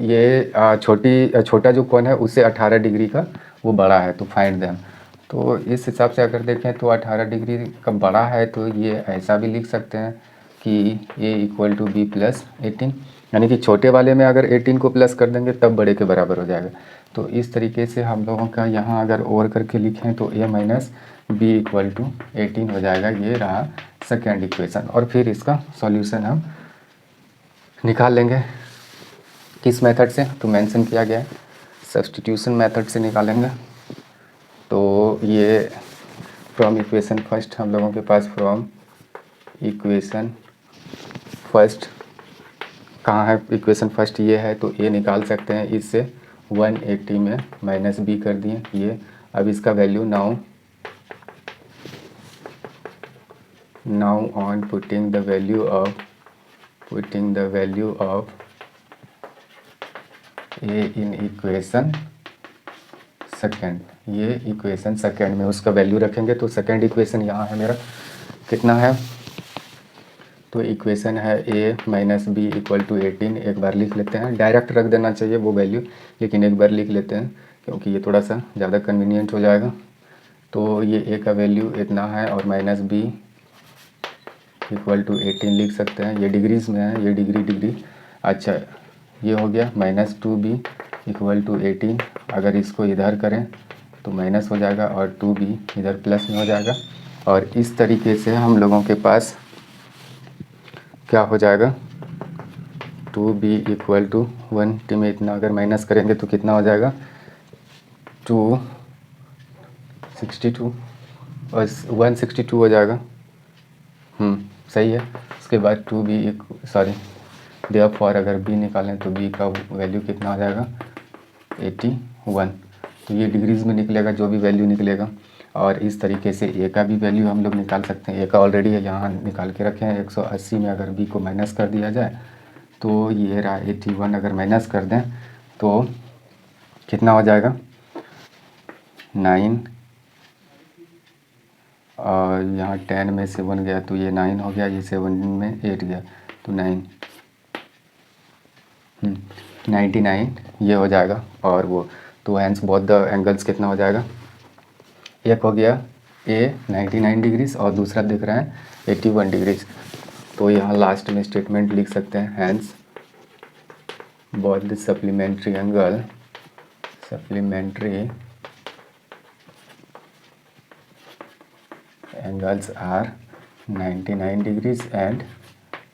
ये छोटा जो कौन है उससे 18 डिग्री का वो बड़ा है, तो फाइंड देम। तो इस हिसाब से अगर देखें तो 18 डिग्री का बड़ा है, तो ये ऐसा भी लिख सकते हैं कि ए इक्वल टू बी प्लस 18, यानी कि छोटे वाले में अगर 18 को प्लस कर देंगे तब बड़े के बराबर हो जाएगा। तो इस तरीके से हम लोगों का यहाँ अगर ओवर करके लिखें तो ए माइनस बी इक्वल टू 18 हो जाएगा। ये रहा सेकेंड इक्वेशन, और फिर इसका सॉल्यूशन हम निकाल लेंगे किस मेथड से, तो मेंशन किया गया है सब्स्टिट्यूशन मेथड से निकालेंगे। तो ये फ्रॉम इक्वेशन फर्स्ट हम लोगों के पास फ्रॉम इक्वेशन फर्स्ट कहाँ है, इक्वेशन फर्स्ट ये है, तो ए निकाल सकते हैं इससे 180 में माइनस बी कर दिए ये। अब इसका value now on putting the value of A in equation second, ये इक्वेशन सेकेंड में उसका वैल्यू रखेंगे। तो सेकेंड इक्वेशन यहाँ है मेरा, कितना है, तो इक्वेशन है ए माइनस बी इक्वल टू 18। एक बार लिख लेते हैं, डायरेक्ट रख देना चाहिए वो वैल्यू, लेकिन एक बार लिख लेते हैं क्योंकि ये थोड़ा सा ज़्यादा कन्वीनियंट हो जाएगा। तो ये ए का वैल्यू इतना है और माइनस बी इक्वल टू 18 लिख सकते हैं, ये डिग्रीज़ में है, ये डिग्री। अच्छा, ये हो गया माइनस 2b इक्वल टू 18। अगर इसको इधर करें तो माइनस हो जाएगा और 2b इधर प्लस में हो जाएगा, और इस तरीके से हम लोगों के पास क्या हो जाएगा 2b इक्वल टू 1 में इतना अगर माइनस करेंगे तो कितना हो जाएगा 262 और 162 हो जाएगा। सही है। उसके बाद 2b देयरफॉर अगर b निकालें तो b का वैल्यू कितना हो जाएगा 81। तो ये डिग्रीज़ में निकलेगा जो भी वैल्यू निकलेगा, और इस तरीके से ए का भी वैल्यू हम लोग निकाल सकते हैं। ए का ऑलरेडी है यहाँ निकाल के रखे हैं, 180 में अगर b को माइनस कर दिया जाए तो ये रहा 81, अगर माइनस कर दें तो कितना हो जाएगा 9, और यहाँ 10 में 7 गया तो ये 9 हो गया, ये 7 में 8 गया तो 9 99 ये हो जाएगा। और वो तो हैंस बोथ द एंगल्स कितना हो जाएगा, एक हो गया ए 99 डिग्रीज और दूसरा दिख रहा है 81 डिग्रीज। तो यहाँ लास्ट में स्टेटमेंट लिख सकते हैं, hence both the supplementary angles are 99 degrees and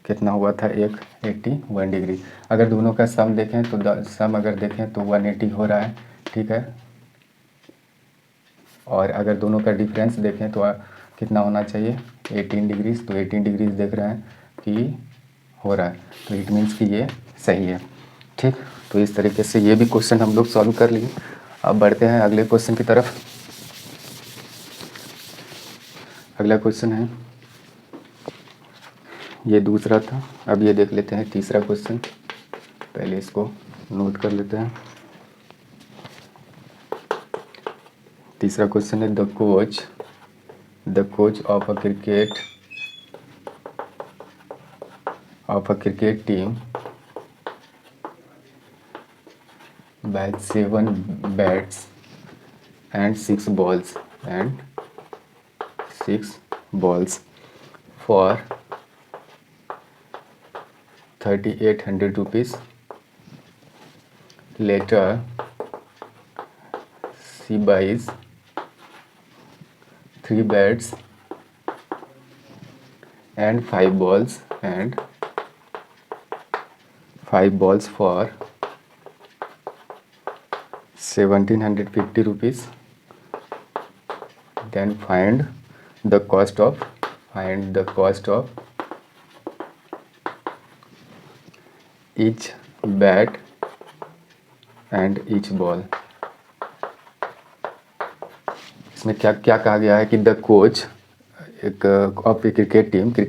कितना हुआ था एक 81 डिग्री। अगर दोनों का सम देखें तो सम अगर देखें तो 180 हो रहा है, ठीक है। और अगर दोनों का डिफरेंस देखें तो कितना होना चाहिए 18 डिग्रीज। तो 18 डिग्रीज देख रहे हैं कि हो रहा है, तो इट मीन्स कि ये सही है, ठीक। तो इस तरीके से ये भी क्वेश्चन हम लोग सॉल्व कर लिए। अब बढ़ते हैं अगले क्वेश्चन की तरफ। अगला क्वेश्चन है, ये दूसरा था, अब ये देख लेते हैं तीसरा क्वेश्चन। पहले इसको नोट कर लेते हैं। तीसरा क्वेश्चन है the coach of a cricket team bat 7 bats and 6 balls for 3800 rupees. Later she buys 3 bats and 5 balls for 1750 rupees. Then find the cost of each bat and each ball. इसमें क्या क्या कहा गया है कि the coach of cricket team के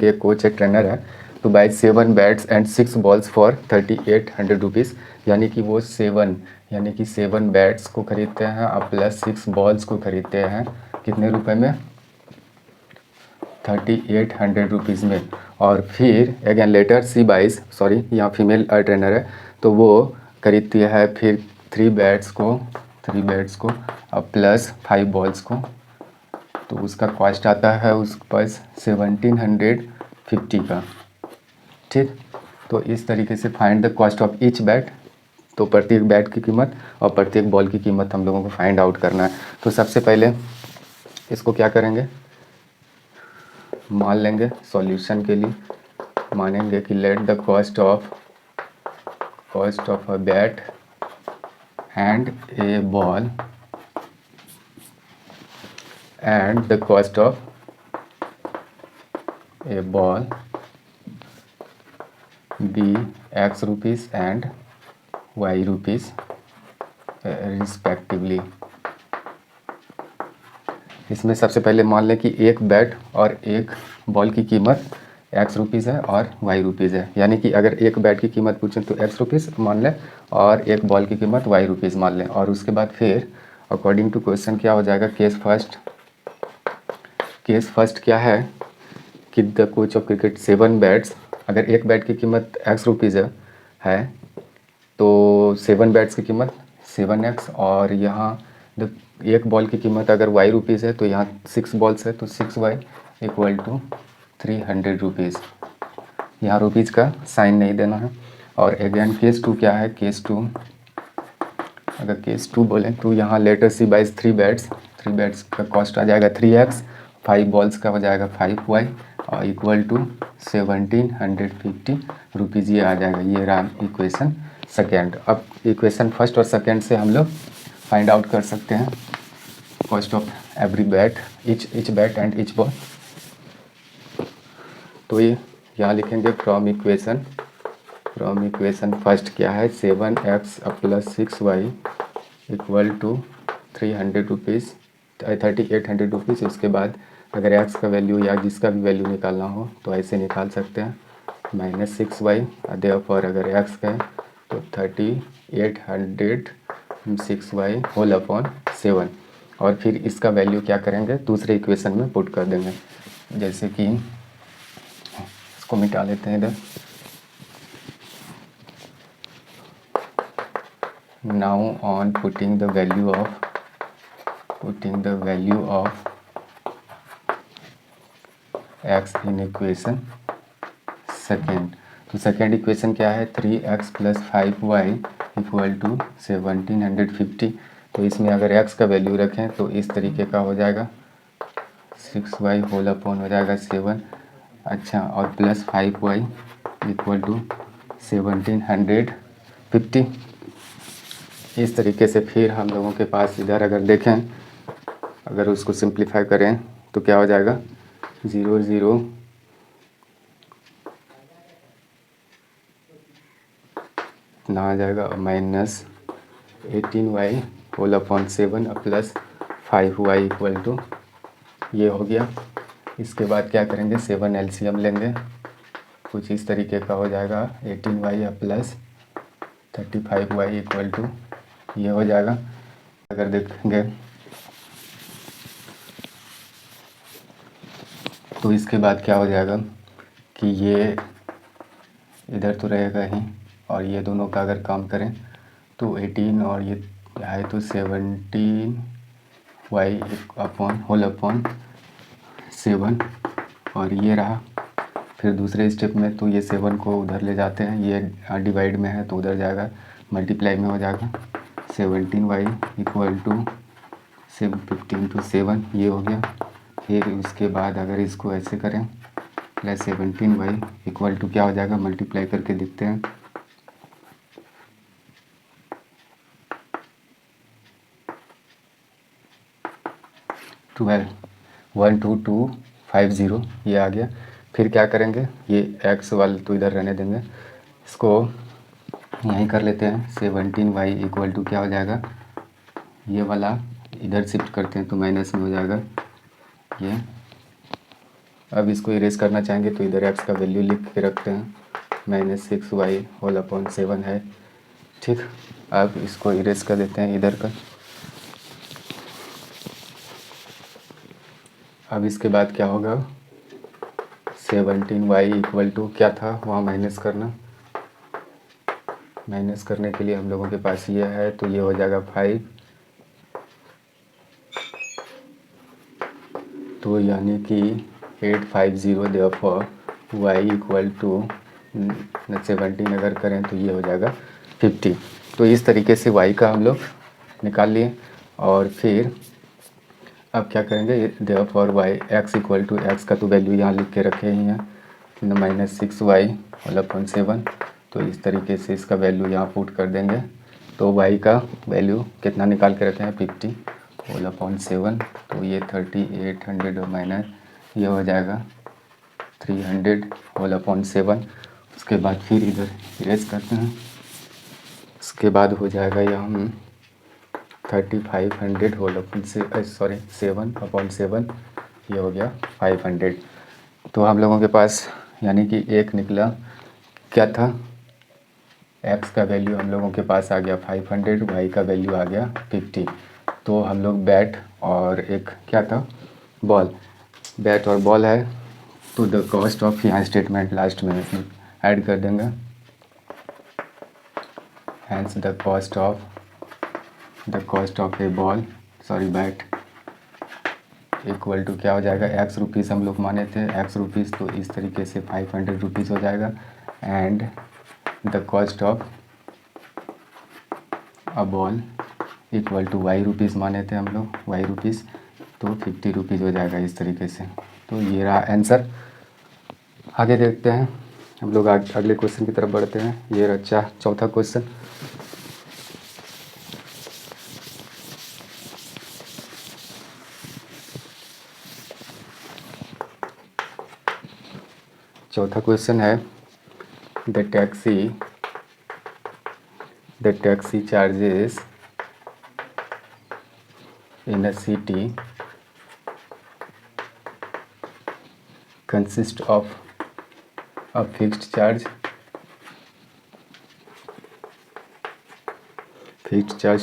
एक कोच है, ट्रेनर है, तो by 7 bats and 6 balls for 3800 rupees. यानी कि वो 7 बैट्स को खरीदते हैं और प्लस 6 बॉल्स को खरीदते हैं कितने रुपए में 3800 रुपीज़ में। और फिर अगेन लेटर सी बाइज, सॉरी यहाँ फीमेल ट्रेनर है, तो वो खरीदती है फिर 3 बैट्स को और प्लस 5 बॉल्स को, तो उसका कॉस्ट आता है उस पास 1750 का, ठीक। तो इस तरीके से find the cost of each bat, तो प्रत्येक बैट की कीमत और प्रत्येक बॉल की कीमत हम लोगों को फाइंड आउट करना है। तो सबसे पहले इसको क्या करेंगे, मान लेंगे सॉल्यूशन के लिए, मानेंगे कि let the cost of a bat and A ball and the cost of a ball be X rupees and Y rupees respectively। इसमें सबसे पहले मान लें कि एक बैट और एक बॉल की कीमत X रुपीज़ है और Y रुपीज़ है। यानी कि अगर एक बैट की कीमत पूछें तो X रुपीज़ मान लें और एक बॉल की कीमत Y रुपीज़ मान लें। और उसके बाद फिर अकॉर्डिंग टू क्वेश्चन क्या हो जाएगा, केस फर्स्ट क्या है कि the coach of cricket 7 bats, अगर एक बैट की कीमत X रुपीज़ है तो 7 बैट्स की कीमत 7X, और यहाँ एक बॉल की कीमत अगर Y रुपीज़ है तो यहाँ 6 बॉल्स है तो 6Y इक्वल टू 300 रुपीज़। यहाँ रुपीज़ का साइन नहीं देना है। और अगेन केस 2 क्या है, केस 2 अगर केस 2 बोलें तो यहाँ लेटर सी बाइज 3 बैट्स का कॉस्ट आ जाएगा 3X, 5 बॉल्स का हो जाएगा 5Y और इक्वल टू 1750 रुपीज़, ये आ जाएगा। ये रहा इक्वेशन सेकेंड। अब इक्वेशन फर्स्ट और सेकेंड से हम लोग फाइंड आउट कर सकते हैं cost of every bat, each bat and each ball. तो ये यहाँ लिखेंगे फ्रॉम इक्वेशन फर्स्ट क्या है 7X plus 6Y equal to 300 rupees 3800 rupees. उसके बाद अगर x का वैल्यू या जिसका भी वैल्यू निकालना हो तो ऐसे निकाल सकते हैं -6y, देयरफॉर अगर x का है तो 3800 6y होल अपॉन 7। और फिर इसका वैल्यू क्या करेंगे दूसरे इक्वेशन में पुट कर देंगे, जैसे कि इसको मिटा लेते हैं इधर। Now on putting the value of x in equation second, तो सेकेंड इक्वेशन क्या है, 3x plus 5y equal to 1750। तो इसमें अगर x का वैल्यू रखें तो इस तरीके का हो जाएगा, 6y होल अपॉन हो जाएगा 7, अच्छा, और प्लस 5y इक्वल टू 1750। इस तरीके से फिर हम लोगों के पास इधर अगर देखें, अगर उसको सिंप्लीफाई करें तो क्या हो जाएगा, 0 0 ना आ जाएगा, minus 18y whole upon 7 plus 5y equal to, ये हो गया। इसके बाद क्या करेंगे, 7 एलसीएम लेंगे, कुछ इस तरीके का हो जाएगा, 18y plus 35y equal to, ये हो जाएगा। अगर देखेंगे तो इसके बाद क्या हो जाएगा कि ये इधर तो रहेगा ही, और ये दोनों का अगर काम करें तो 18 और ये आए तो 17y अपॉन होल अपॉन 7, और ये रहा। फिर दूसरे स्टेप में तो ये 7 को उधर ले जाते हैं, ये डिवाइड में है तो उधर जाएगा, मल्टीप्लाई में हो जाएगा, 17y इक्वल टू 15 टू 7, ये हो गया। फिर इसके बाद अगर इसको ऐसे करें, प्लस 17y इक्वल टू क्या हो जाएगा, मल्टीप्लाई करके देखते हैं, 12 12250, ये आ गया। फिर क्या करेंगे, ये x वाले तो इधर रहने देंगे, इसको यहीं कर लेते हैं, 17y इक्वल टू क्या हो जाएगा, ये वाला इधर शिफ्ट करते हैं तो माइनस में हो जाएगा ये। अब इसको इरेज करना चाहेंगे तो इधर x का वैल्यू लिख के रखते हैं, -6y होल अपॉन 7 है, ठीक। अब इसको इरेज कर देते हैं इधर का। अब इसके बाद क्या होगा, 17y इक्वल टू क्या था वहाँ माइनस करना, माइनस करने के लिए हम लोगों के पास ये है तो ये हो जाएगा 5, तो यानी कि 850, देयरफॉर y इक्वल टू 17 अगर करें तो ये हो जाएगा 50। तो इस तरीके से y का हम लोग निकाल लिए। और फिर अब क्या करेंगे, therefore y x equal to, x का तो वैल्यू यहाँ लिख के रखे ही हैं, -6y होल अपॉन 7, तो इस तरीके से इसका वैल्यू यहाँ पुट कर देंगे। तो y का वैल्यू कितना निकाल के रखे हैं, 50 होल अपॉन 7, तो ये 3800 और माइनस ये हो जाएगा 300 होल अपॉन 7। उसके बाद फिर इधर इरेज करते हैं, उसके बाद हो जाएगा यहाँ 3500 होल अपॉन 7 अपॉन 7, ये हो गया 500। तो हम लोगों के पास यानी कि एक निकला, क्या था, x का वैल्यू हम लोगों के पास आ गया 500, y का वैल्यू आ गया 50। तो हम लोग बैट और एक क्या था, बॉल, बैट और बॉल है, तो द कॉस्ट ऑफ, यहाँ स्टेटमेंट लास्ट में ऐड कर देंगे, hence the cost of a ball, sorry bat, equal to क्या हो जाएगा, x रुपीज़ हम लोग माने थे, x रुपीज़, तो इस तरीके से 500 रुपीज़ हो जाएगा। And the cost of a ball equal to y rupees माने थे हम लोग, y रुपीज़, तो 50 रुपीज़ हो जाएगा इस तरीके से। तो ये रहा आंसर। आगे देखते हैं हम लोग, अगले क्वेश्चन की तरफ बढ़ते हैं। ये रहा चौथा क्वेश्चन। चौथा क्वेश्चन है, the taxi charges in a city consist of a fixed charge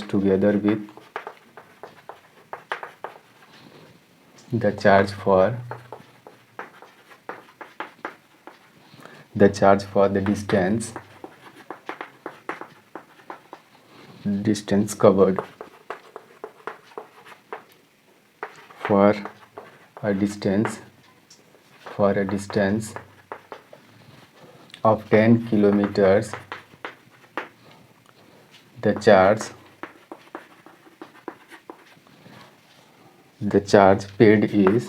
together with the charge for the distance covered for a distance of 10 kilometers, the charge paid is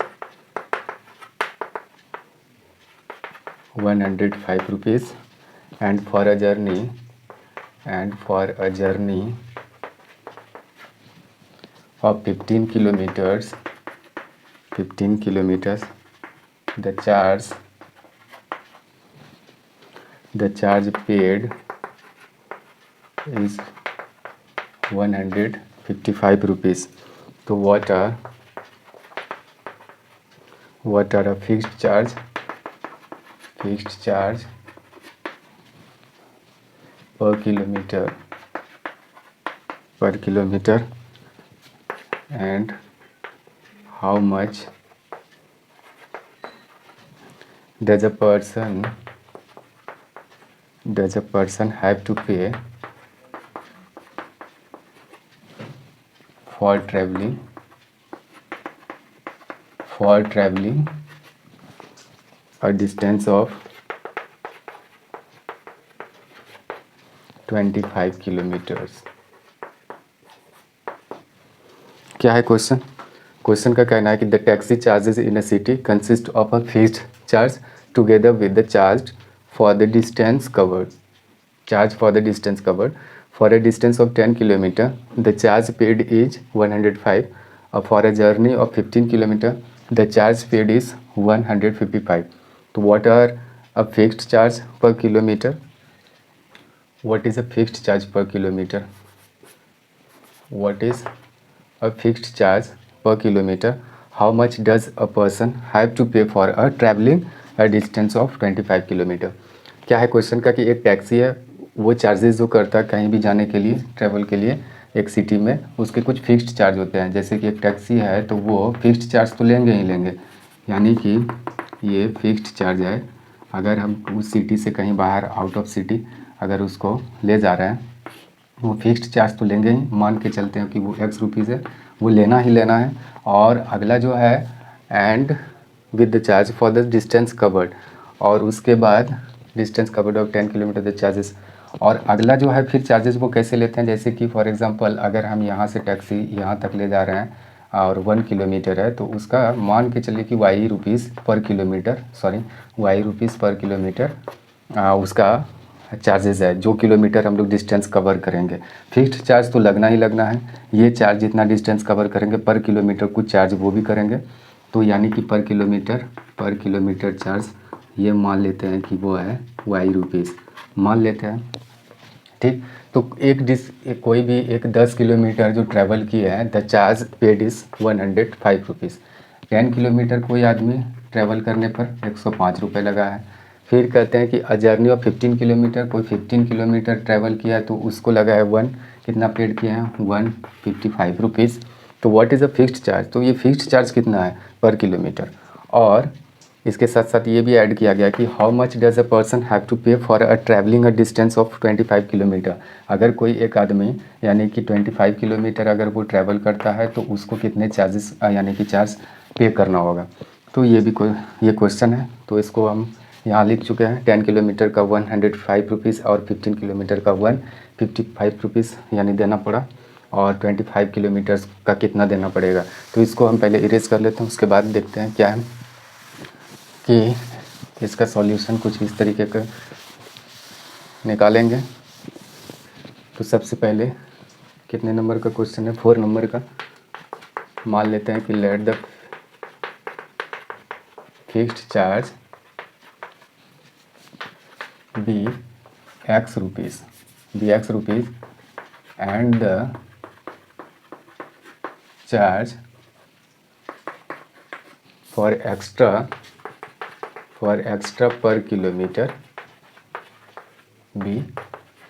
105 rupees, and for a journey of 15 kilometers, the charge paid is 155 rupees. तो what are a fixed charge per kilometer and how much does a person have to pay for traveling a distance of 25 kilometres. क्या है क्वेश्चन का कहना है कि the taxi charges in a city consist of a fixed charge together with the charge for the distance covered for a distance of 10 kilometre the charge paid is 105 और for a journey of 15 kilometre the charge paid is 155। तो what are a fixed charge per kilometre? What is a fixed charge per kilometer? What is a fixed charge per kilometer? How much does a person have to pay for a traveling a distance of 25 kilometre? क्या है क्वेश्चन का कि एक टैक्सी है, वो चार्जेस जो करता है कहीं भी जाने के लिए, ट्रैवल के लिए एक सिटी में, उसके कुछ फिक्स्ड चार्ज होते हैं। जैसे कि एक टैक्सी है तो वो फिक्स्ड चार्ज तो लेंगे ही लेंगे, यानी कि ये फिक्स्ड चार्ज है। अगर हम उस सिटी से कहीं बाहर आउट ऑफ सिटी अगर उसको ले जा रहे हैं, वो फिक्स्ड चार्ज तो लेंगे ही। मान के चलते हैं कि वो X रुपीज़ है, वो लेना ही लेना है। और अगला जो है and with the charge for the distance covered, और उसके बाद distance covered of 10 kilometre the charges. और अगला जो है फिर चार्जेस वो कैसे लेते हैं? जैसे कि फॉर एग्जांपल अगर हम यहाँ से टैक्सी यहाँ तक ले जा रहे हैं और 1 किलोमीटर है, तो उसका मान के चलिए कि वाई रुपीज़ पर किलोमीटर उसका चार्जेस है, जो किलोमीटर हम लोग डिस्टेंस कवर करेंगे। फिक्स्ड चार्ज तो लगना ही लगना है, ये चार्ज जितना डिस्टेंस कवर करेंगे पर किलोमीटर कुछ चार्ज वो भी करेंगे। तो यानी कि पर किलोमीटर चार्ज ये मान लेते हैं कि वो है वाई रुपीज़ मान लेते हैं, ठीक। तो कोई भी एक 10 किलोमीटर जो ट्रैवल किया है, the charge paid is 105 rupees. 10 kilometre कोई आदमी ट्रैवल करने पर 105 रुपये लगा है। फिर कहते हैं कि अ जर्नी ऑफ 15 किलोमीटर, कोई 15 किलोमीटर ट्रैवल किया है तो उसको लगा है कितना पेड किया है 155 रुपीज़। तो what is a fixed charge? तो ये फिक्स्ड चार्ज कितना है पर किलोमीटर। और इसके साथ साथ ये भी ऐड किया गया कि how much does a person have to pay for a travelling a distance of 25 kilometre. अगर कोई एक आदमी यानी कि 25 किलोमीटर अगर वो ट्रैवल करता है तो उसको कितने चार्जेस यानी कि चार्ज पे करना होगा। तो ये क्वेश्चन है, तो इसको हम यहाँ लिख चुके हैं। 10 किलोमीटर का 105 रुपीज़ और 15 किलोमीटर का 155 रुपीज़ यानी देना पड़ा, और 25 किलोमीटर्स का कितना देना पड़ेगा। तो इसको हम पहले इरेज कर लेते हैं, उसके बाद देखते हैं क्या है कि इसका सॉल्यूशन कुछ इस तरीके का निकालेंगे। तो सबसे पहले कितने नंबर का क्वेश्चन है? 4 नंबर का। मान लेते हैं कि let the fixed charge be X rupees and the charge for extra per kilometre be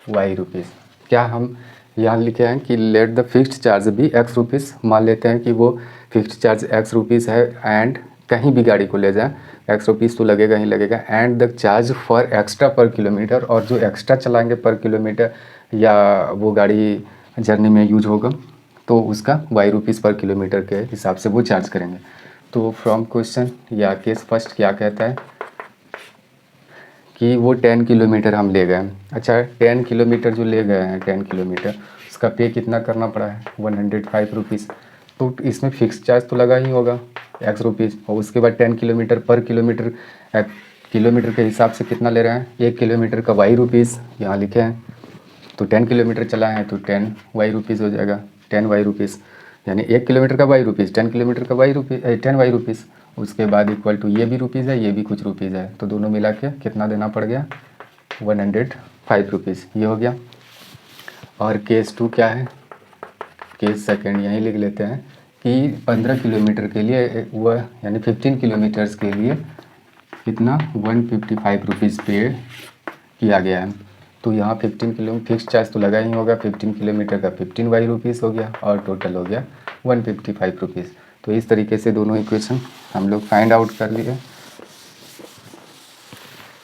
Y rupees. क्या हम यहाँ लिखे हैं कि let the fixed charge be X rupees. मान लेते हैं कि वो फिक्स्ड चार्ज X रुपीज़ है एंड कहीं भी गाड़ी को ले जाएं X रुपीज़ तो लगेगा ही लगेगा, and the charge for extra per kilometre, और जो एक्स्ट्रा चलाएंगे पर किलोमीटर या वो गाड़ी जर्नी में यूज होगा तो उसका वाई रुपीज़ पर किलोमीटर के हिसाब से वो चार्ज करेंगे। तो फ्रॉम क्वेश्चन या केस फर्स्ट क्या कहता है कि वो 10 किलोमीटर हम ले गए। अच्छा 10 किलोमीटर जो ले गए हैं 10 किलोमीटर उसका पे कितना करना पड़ा है 105 रुपीज़। तो इसमें फ़िक्स चार्ज तो लगा ही होगा एक्स रुपीज़, और उसके बाद 10 किलोमीटर पर किलोमीटर किलोमीटर के हिसाब से कितना ले रहे हैं 1 किलोमीटर का वाई रुपीज़ यहाँ लिखे हैं। तो 10 किलोमीटर चला है तो 10 वाई रुपीज़ हो जाएगा, 10 वाई रुपीज़, यानी 1 किलोमीटर का वाई रुपीज़, 10 किलोमीटर का वाई रुपीज़ 10 वाई रुपीज़। उसके बाद इक्वल टू ये भी रुपीज़ है ये भी कुछ रुपीज़ है, तो दोनों मिला के कितना देना पड़ गया 105 रुपीज़, ये हो गया। और केस 2 क्या है, केस सेकंड यहीं लिख लेते हैं कि 15 किलोमीटर के लिए वह यानी 15 किलोमीटर्स के लिए कितना 155 रुपीज़ पे किया गया है। तो यहाँ 15 किलो फिक्स चार्ज तो लगा ही होगा, 15 किलोमीटर का 15 वाई रुपीज़ हो गया और टोटल हो गया 155 रुपीज़। तो इस तरीके से दोनों इक्वेशन हम लोग फाइंड आउट कर लिए।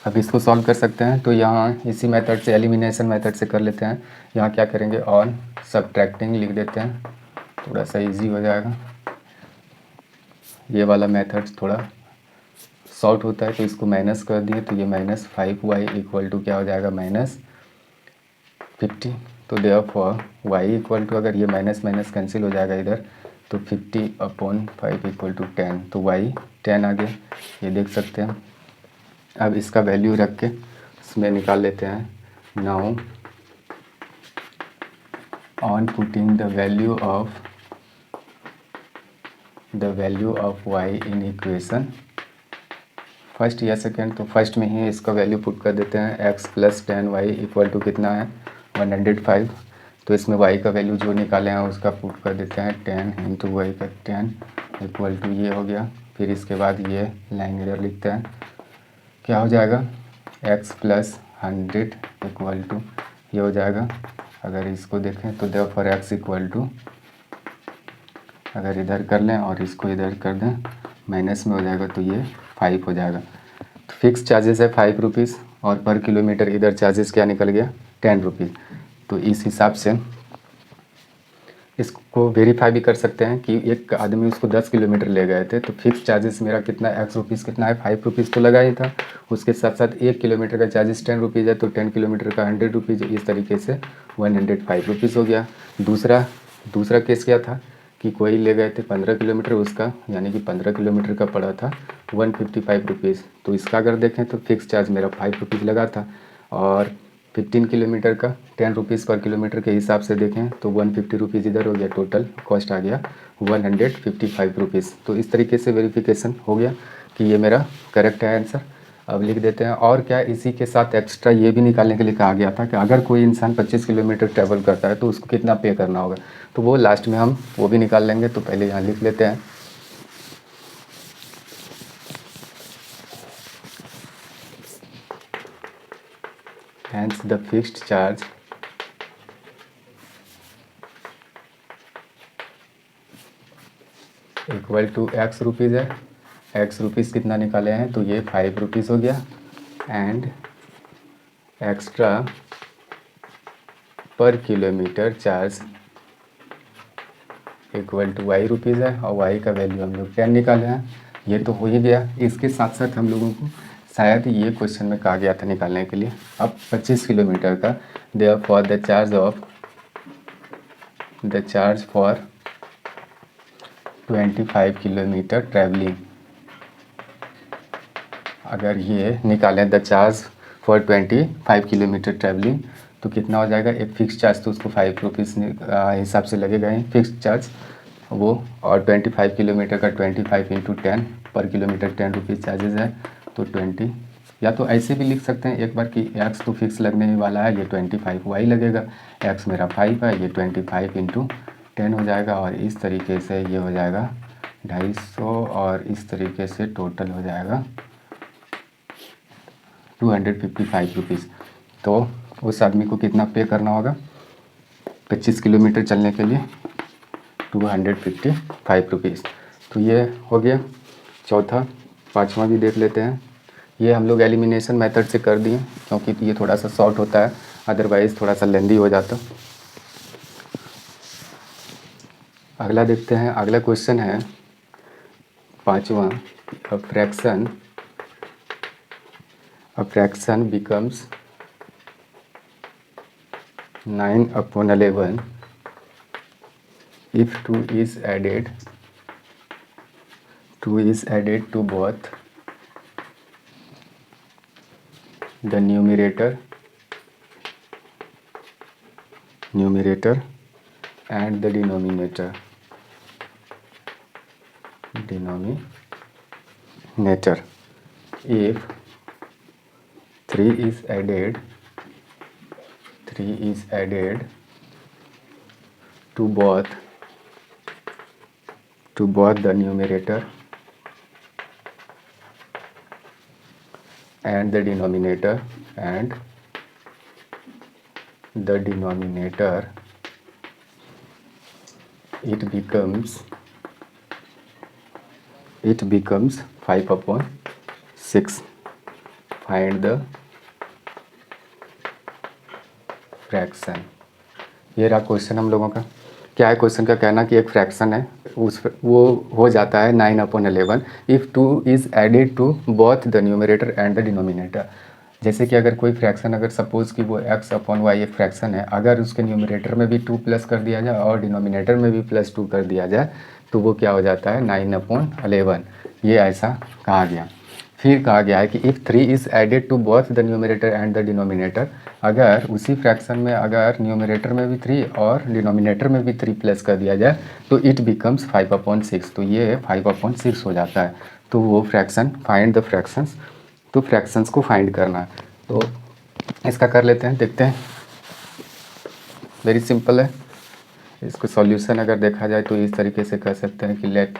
अब इसको सॉल्व कर सकते हैं, तो यहाँ इसी मेथड से एलिमिनेशन मेथड से कर लेते हैं। यहाँ क्या करेंगे ऑन सब्ट्रैक्टिंग लिख देते हैं, थोड़ा सा इजी हो जाएगा। ये वाला मेथड थोड़ा शॉर्ट होता है तो इसको माइनस कर दिए, तो ये -5y इक्वल टू क्या हो जाएगा -50। तो देयरफॉर y इक्वल टू, अगर ये माइनस माइनस कैंसिल हो जाएगा इधर, तो 50/5 इक्वल टू 10, तो y 10 आ गया, ये देख सकते हैं। अब इसका वैल्यू रख के इसमें निकाल लेते हैं। Now on putting the value of y in equation first या सेकेंड, तो फर्स्ट में ही इसका वैल्यू पुट कर देते हैं। x + 10y इक्वल टू कितना है 105। तो इसमें y का वैल्यू जो निकाले हैं उसका पुट कर देते हैं 10 × y का 10 इक्वल टू ये हो गया। फिर इसके बाद ये लाइन इधर लिखते हैं, क्या हो जाएगा x + 100 इक्वल टू ये हो जाएगा। अगर इसको देखें तो देयरफॉर x इक्वल टू, अगर इधर कर लें और इसको इधर कर दें माइनस में हो जाएगा तो ये 5 हो जाएगा। तो फिक्स चार्जेस है 5 रुपीज़ और पर किलोमीटर इधर चार्जेस क्या निकल गया 10 रुपीज़। तो इस हिसाब से इसको वेरीफाई भी कर सकते हैं कि एक आदमी उसको 10 किलोमीटर ले गए थे तो फिक्स चार्जेस मेरा कितना एक्स रुपीज़ कितना है 5 रुपीज़ तो लगा ही था। उसके साथ साथ 1 किलोमीटर का चार्जेस 10 रुपीज़ है तो 10 किलोमीटर का 100 रुपीज़, इस तरीके से 105 रुपीज़ हो गया। दूसरा केस क्या था कि कोई ले गए थे 15 किलोमीटर, उसका यानी कि 15 किलोमीटर का पड़ा था 155 रुपीज़। तो इसका अगर देखें तो फिक्स चार्ज मेरा 5 रुपीज़ लगा था, और 15 किलोमीटर का 10 रुपीज़ पर किलोमीटर के हिसाब से देखें तो 150 रुपीज़ इधर हो गया, टोटल कॉस्ट आ गया 155 रुपीज़। तो इस तरीके से वेरिफिकेशन हो गया कि ये मेरा करेक्ट है आंसर। अब लिख देते हैं। और क्या इसी के साथ एक्स्ट्रा ये भी निकालने के लिए कहा गया था कि अगर कोई इंसान 25 किलोमीटर ट्रैवल करता है तो उसको कितना पे करना होगा, तो वो लास्ट में हम वो भी निकाल लेंगे। तो पहले यहाँ लिख लेते हैं। Hence the fixed charge equal to X rupees है। एक्स रुपीज़ कितना निकाले हैं तो ये 5 रुपीज़ हो गया, and extra per kilometre charge equal to Y rupees है, और वाई का वैल्यू हम लोग 10 निकाले हैं। ये तो हो ही गया। इसके साथ साथ हम लोगों को शायद ये क्वेश्चन में कहा गया था निकालने के लिए अब 25 किलोमीटर का, therefore the charge for 25 kilometre travelling. अगर ये निकालें the charge for 25 kilometre travelling तो कितना हो जाएगा। एक फ़िक्स चार्ज तो उसको 5 रुपीज़ हिसाब से लगेगा ही फिक्स चार्ज वो, और 25 किलोमीटर का 25 × 10 पर किलोमीटर 10 रुपीज़ चार्जेस है। तो 20, या तो ऐसे भी लिख सकते हैं एक बार कि एक्स तो फिक्स लगने ही वाला है, ये 25 वाई लगेगा, एक्स मेरा 5 है, ये 25 × 10 हो जाएगा, और इस तरीके से ये हो जाएगा 250, और इस तरीके से टोटल हो जाएगा 255 रुपीज़। तो उस आदमी को कितना पे करना होगा 25 किलोमीटर चलने के लिए 255 रुपीज़। तो ये हो गया चौथा। पाँचवा भी देख लेते हैं। ये हम लोग एलिमिनेशन मेथड से कर दिए क्योंकि ये थोड़ा सा शॉर्ट होता है, अदरवाइज़ थोड़ा सा लेंदी हो जाता। अगला देखते हैं। अगला क्वेश्चन है पाँचवा, fraction a fraction becomes 9/11 if 2 is added to both the numerator and the denominator. If 3 is added to both the numerator and the denominator, it becomes 5/6. Find the fraction. ये रहा क्वेश्चन हम लोगों का। क्या है क्वेश्चन का कहना कि एक फ्रैक्शन है, वो हो जाता है 9/11 if 2 is added to both the numerator and the denominator. जैसे कि अगर कोई फ्रैक्शन, अगर सपोज़ कि वो x/y एक फ्रैक्शन है, अगर उसके न्यूमरेटर में भी 2 प्लस कर दिया जाए और डिनोमिनेटर में भी +2 कर दिया जाए तो वो क्या हो जाता है 9/11। ये ऐसा कहा गया। फिर कहा गया है कि if 3 is added to both the numerator and the denominator, अगर उसी फ्रैक्शन में अगर न्यूमरेटर में भी 3 और डिनोमिनेटर में भी 3 प्लस कर दिया जाए तो इट बिकम्स 5/6। तो ये 5/6 हो जाता है। तो वो फ्रैक्शन, फाइंड द फ्रैक्शंस, तो फ्रैक्शंस को फाइंड करना है। तो इसका कर लेते हैं, देखते हैं। वेरी सिंपल है। इसको सॉल्यूशन अगर देखा जाए तो इस तरीके से कर सकते हैं कि let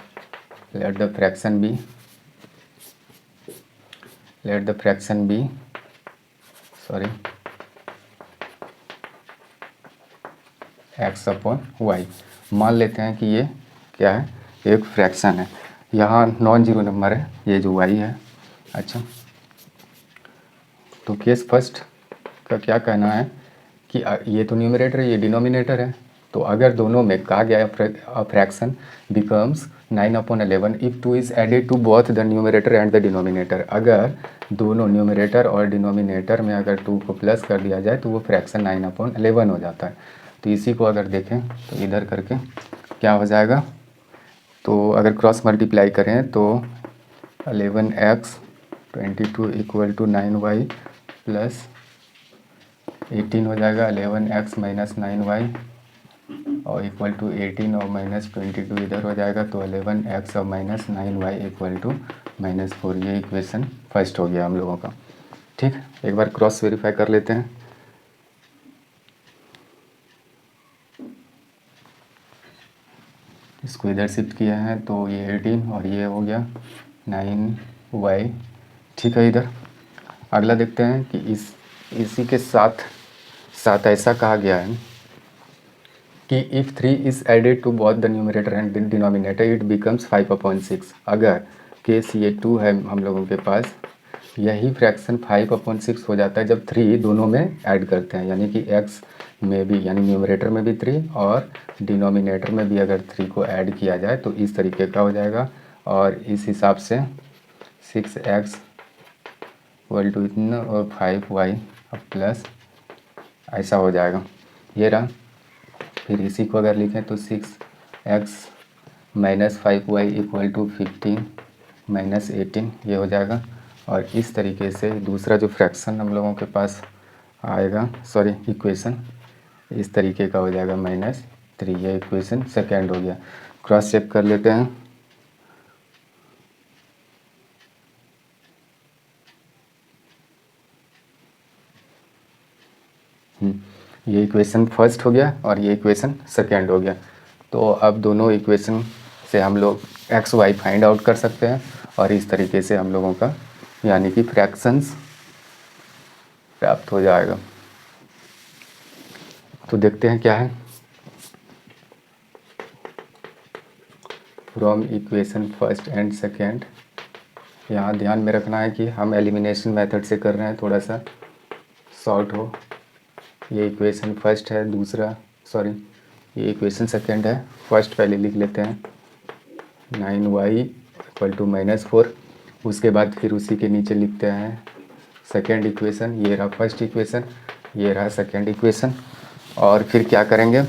the fraction B x/y। मान लेते हैं कि ये क्या है, एक फ्रैक्शन है। यहाँ नॉन जीरो नंबर है, ये जो y है। अच्छा, तो केस फर्स्ट का क्या कहना है कि ये तो न्यूमरेटर है, ये डिनोमिनेटर है। तो अगर दोनों में कहा गया है fraction becomes 9/11 if 2 is added to both the numerator and the denominator, अगर दोनों न्यूमरेटर और डिनोमिनेटर में अगर 2 को प्लस कर दिया जाए तो वो फ्रैक्शन 9/11 हो जाता है। तो इसी को अगर देखें तो इधर करके क्या हो जाएगा, तो अगर क्रॉस मल्टीप्लाई करें तो 11x 22 = 9y प्लस 18 हो जाएगा 11x माइनस 9y और इक्वल टू 18 और माइनस 22 इधर हो जाएगा। तो 11x और माइनस 9y इक्वल टू -4। ये इक्वेशन फर्स्ट हो गया हम लोगों का। ठीक, एक बार क्रॉस वेरीफाई कर लेते हैं। इसको इधर शिफ्ट किया है तो ये 18 और ये हो गया 9y। ठीक है, इधर अगला देखते हैं कि इसी के साथ ऐसा कहा गया है कि if 3 is added to both the numerator and denominator it becomes 5/6। अगर केस ये 2 है हम लोगों के पास, यही फ्रैक्शन 5/6 हो जाता है जब 3 दोनों में ऐड करते हैं, यानी कि x में भी, यानी न्यूमरेटर में भी 3 और डिनोमिनेटर में भी अगर 3 को ऐड किया जाए तो इस तरीके का हो जाएगा। और इस हिसाब से 6x इक्वल टू इतना और 5y अब प्लस ऐसा हो जाएगा। ये रहा। फिर इसी को अगर लिखें तो 6x minus 5y equal to 15 minus 18 ये हो जाएगा। और इस तरीके से दूसरा जो फ्रैक्शन हम लोगों के पास आएगा, इक्वेशन इस तरीके का हो जाएगा -3। ये इक्वेशन सेकेंड हो गया। क्रॉस चेक कर लेते हैं। ये इक्वेशन फर्स्ट हो गया और ये इक्वेशन सेकेंड हो गया। तो अब दोनों इक्वेशन से हम लोग एक्स वाई फाइंड आउट कर सकते हैं और इस तरीके से हम लोगों का यानी कि फ्रैक्शंस प्राप्त हो जाएगा। तो देखते हैं क्या है। From equation first and second, यहाँ ध्यान में रखना है कि हम एलिमिनेशन मेथड से कर रहे हैं, थोड़ा सा शॉर्ट हो। ये इक्वेशन फर्स्ट है, ये इक्वेशन सेकेंड है। फर्स्ट पहले लिख लेते हैं 9y इक्वल टू -4। उसके बाद फिर उसी के नीचे लिखते हैं सेकेंड इक्वेशन, ये रहा फर्स्ट इक्वेशन, ये रहा सेकेंड इक्वेशन। और फिर क्या करेंगे,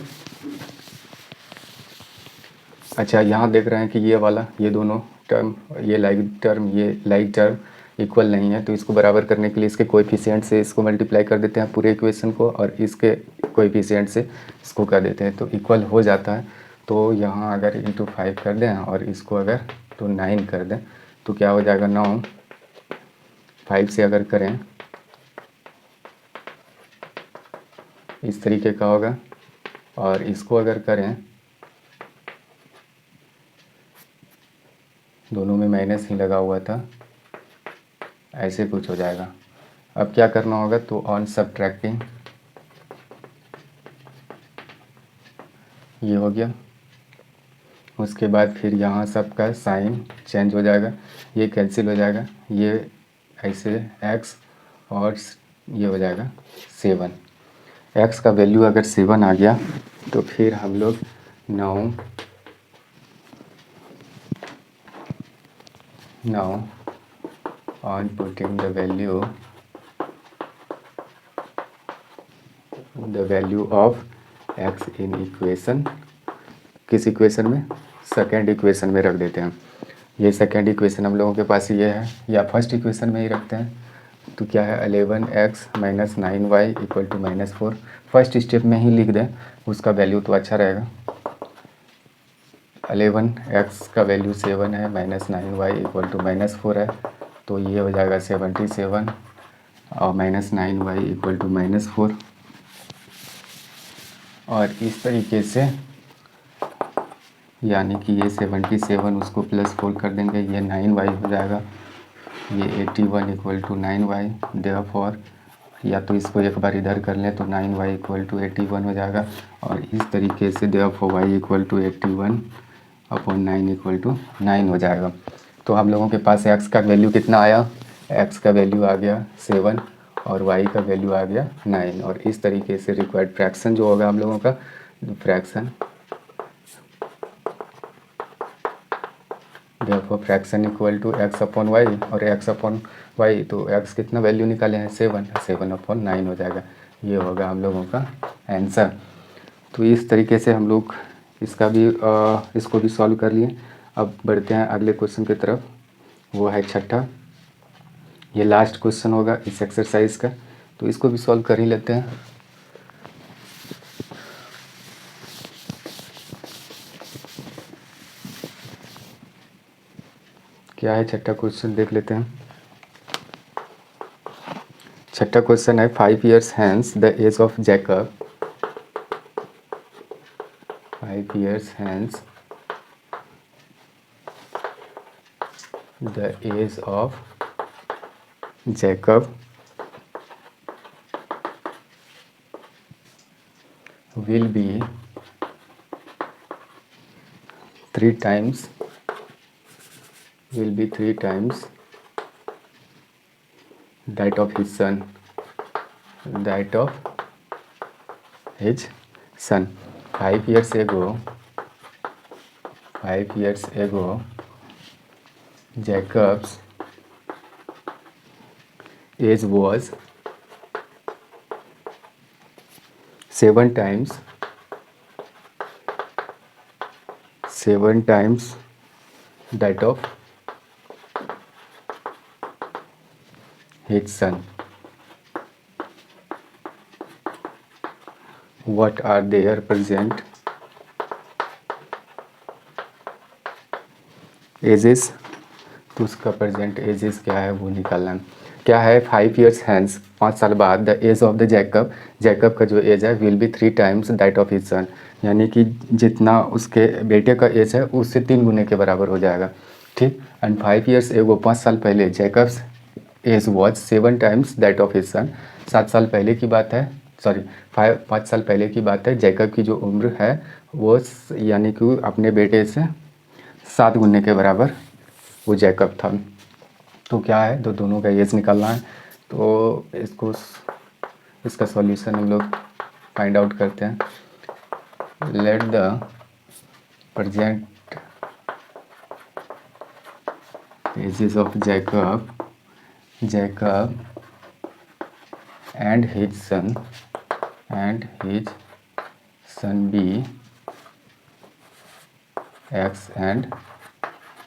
अच्छा यहाँ देख रहे हैं कि ये वाला, ये दोनों टर्म, ये लाइक टर्म इक्वल नहीं है, तो इसको बराबर करने के लिए इसके कोएफिशिएंट से इसको मल्टीप्लाई कर देते हैं पूरे इक्वेशन को, और इसके कोएफिशिएंट से इसको कर देते हैं, तो इक्वल हो जाता है। तो यहाँ अगर इंटू 5 कर दें और इसको अगर तो 9 कर दें तो क्या हो जाएगा, 9 5 से अगर करें इस तरीके का होगा, और इसको अगर करें दोनों में माइनस ही लगा हुआ था, ऐसे कुछ हो जाएगा। अब क्या करना होगा, तो ऑन सब्ट्रैक्टिंग ये हो गया, उसके बाद फिर यहाँ सबका साइन चेंज हो जाएगा, ये कैंसिल हो जाएगा, ये ऐसे x और ये हो जाएगा 7। x का वैल्यू अगर 7 आ गया तो फिर हम लोग now on putting the value of x in equation, किस इक्वेशन में, सेकेंड इक्वेशन में रख देते हैं। ये सेकेंड इक्वेशन हम लोगों के पास ये है, या फर्स्ट इक्वेशन में ही रखते हैं। तो क्या है, 11x minus 9y equal to -4। First step में ही लिख दें, उसका वैल्यू तो अच्छा रहेगा। 11x का वैल्यू 7 है, माइनस 9y इक्वल टू -4 है, तो ये हो जाएगा 77 और माइनस 9y इक्वल टू -4। और इस तरीके से यानी कि ये 77 उसको +4 कर देंगे, ये 9y हो जाएगा, ये 81 इक्वल टू 9y। देयरफॉर या तो इसको एक बार इधर कर लें तो 9y इक्वल टू 81 हो जाएगा, और इस तरीके से therefore y equal to 81 upon 9 equal to 9 हो जाएगा। तो हम लोगों के पास x का वैल्यू कितना आया, x का वैल्यू आ गया 7 और y का वैल्यू आ गया 9। और इस तरीके से रिक्वायर्ड फ्रैक्शन जो होगा हम लोगों का, fraction therefore fraction equal to x upon Y, और x अपॉन वाई तो x कितना वैल्यू निकाले हैं 7 अपॉन 9 हो जाएगा। ये होगा हम लोगों का आंसर। तो इस तरीके से हम लोग इसका भी इसको भी सॉल्व कर लिए। अब बढ़ते हैं अगले क्वेश्चन की तरफ, वो है छठा, ये लास्ट क्वेश्चन होगा इस एक्सरसाइज का, तो इसको भी सॉल्व कर ही लेते हैं। क्या है छठा क्वेश्चन, देख लेते हैं। छठा क्वेश्चन है 5 years hence the age of Jacob, 5 years hence the age of Jacob will be 3 times that of his son, 5 years ago Jacob's age was 7 times that of his son. What are their present ages? तो उसका प्रेजेंट एजेस क्या है वो निकालना है। क्या है, 5 years hence 5 साल बाद, the age of the Jacob का जो एज है will be 3 times that of his son, यानी कि जितना उसके बेटे का एज है उससे 3 गुने के बराबर हो जाएगा। ठीक, एंड 5 years एगो 5 साल पहले Jacob's age was 7 times that of his son, 7 साल पहले की बात है, सॉरी 5 साल पहले की बात है। जैकब की जो उम्र है वो यानी कि अपने बेटे से 7 गुने के बराबर वो जैकब था। तो क्या है, तो दोनों का एज निकालना है। तो इसका सॉल्यूशन हम लोग फाइंड आउट करते हैं। Let the present ages of Jacob and his son be X and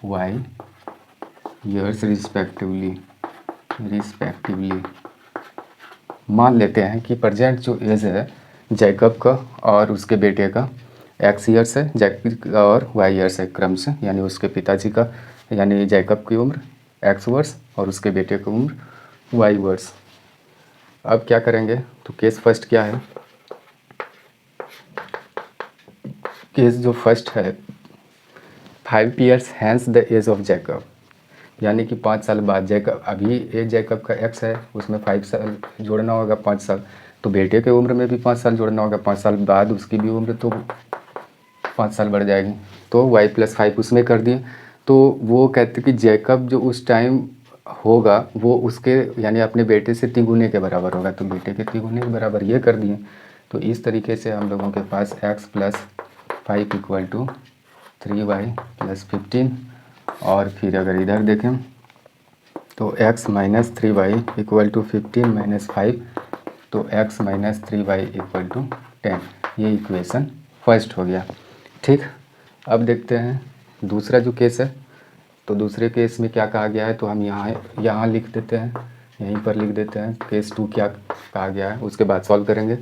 Y years respectively. मान लेते हैं कि प्रेजेंट जो एज है जैकब का और उसके बेटे का एक्स ईयर्स है, जैकब और वाई ईयर्स है क्रम से, यानी उसके पिताजी का यानी जैकब की उम्र एक्स वर्ष और उसके बेटे की उम्र वाई वर्ष। अब क्या करेंगे, तो केस फर्स्ट क्या है, केस जो फर्स्ट है 5 years hence the age of Jacob, यानी कि 5 साल बाद जैकब, अभी एज जैकब का एक्स है उसमें 5 साल जोड़ना होगा 5 साल, तो बेटे के उम्र में भी 5 साल जोड़ना होगा, 5 साल बाद उसकी भी उम्र तो 5 साल बढ़ जाएगी, तो y+5 उसमें कर दिए। तो वो कहते कि जैकब जो उस टाइम होगा वो उसके यानी अपने बेटे से तिगुने के बराबर होगा, तो बेटे के तिगुने के बराबर ये कर दिए। तो इस तरीके से हम लोगों के पास x+5 = 3y+15, और फिर अगर इधर देखें तो x - 3y = 15 - 5, तो x - 3y = 10। ये इक्वेशन फर्स्ट हो गया। ठीक, अब देखते हैं दूसरा जो केस है। तो दूसरे केस में क्या कहा गया है, तो हम यहाँ लिख देते हैं, यहीं पर लिख देते हैं केस 2 क्या कहा गया है, उसके बाद सॉल्व करेंगे।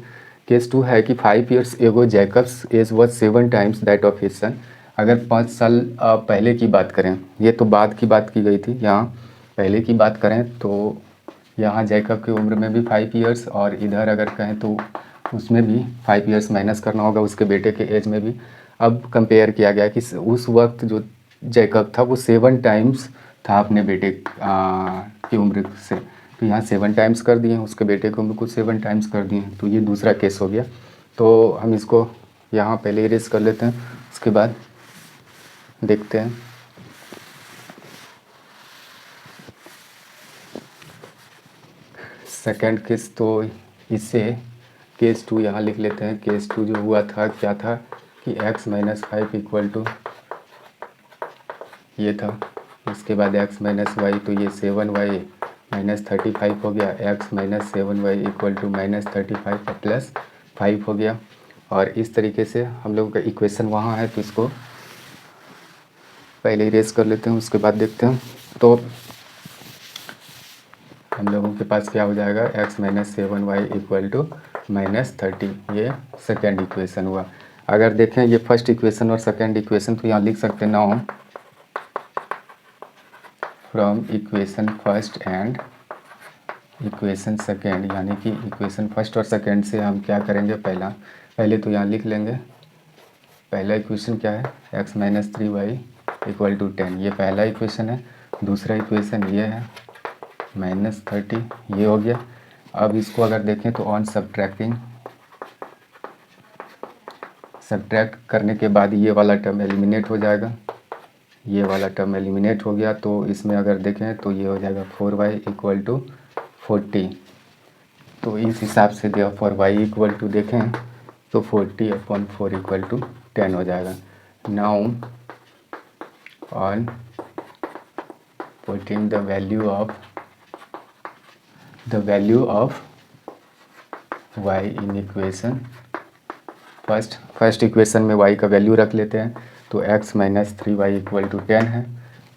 केस 2 है कि 5 years ago Jacob's age was 7 times that of his son. अगर 5 साल पहले की बात करें, ये तो बाद की बात की गई थी, यहाँ पहले की बात करें तो यहाँ जैकब की उम्र में भी 5 years, और इधर अगर कहें तो उसमें भी 5 years माइनस करना होगा उसके बेटे के एज में भी। अब कंपेयर किया गया कि उस वक्त जो जैकब था वो 7 times था अपने बेटे की उम्र से, तो यहाँ 7 times कर दिए, उसके बेटे की उम्र को 7 times कर दिए, तो ये दूसरा केस हो गया। तो हम इसको यहाँ पहले इरेज कर लेते हैं, उसके बाद देखते हैं। सेकंड केस, तो इससे केस 2 यहाँ लिख लेते हैं। केस 2 जो हुआ था क्या था कि x - 5 = ये था, उसके बाद x - y, तो ये 7y - 35 हो गया, x - 7y = -35 + 5 हो गया। और इस तरीके से हम लोगों का इक्वेशन वहाँ है, तो इसको पहले इरेज कर लेते हैं, उसके बाद देखते हैं। तो हम लोगों के पास क्या हो जाएगा, x - 7y = -30, ये सेकेंड इक्वेशन हुआ। अगर देखें ये फर्स्ट इक्वेशन और सेकेंड इक्वेशन, तो यहाँ लिख सकते हैं now from equation first and equation second, यानी कि इक्वेशन फर्स्ट और सेकेंड से हम क्या करेंगे, पहले तो यहाँ लिख लेंगे। पहला इक्वेशन क्या है, x - 3y = 10, ये पहला इक्वेशन है। दूसरा इक्वेशन ये है -30, ये हो गया। अब इसको अगर देखें तो ऑन सब्ट्रैक्ट करने के बाद ये वाला टर्म एलिमिनेट हो जाएगा, ये वाला टर्म एलिमिनेट हो गया। तो इसमें अगर देखें तो ये हो जाएगा 4y = 40, तो इस हिसाब से फॉर y = देखें तो 40/4 = 10 हो जाएगा। Now on putting the value of y in equation first equation में y का वैल्यू रख लेते हैं, तो x - 3y = 10 है,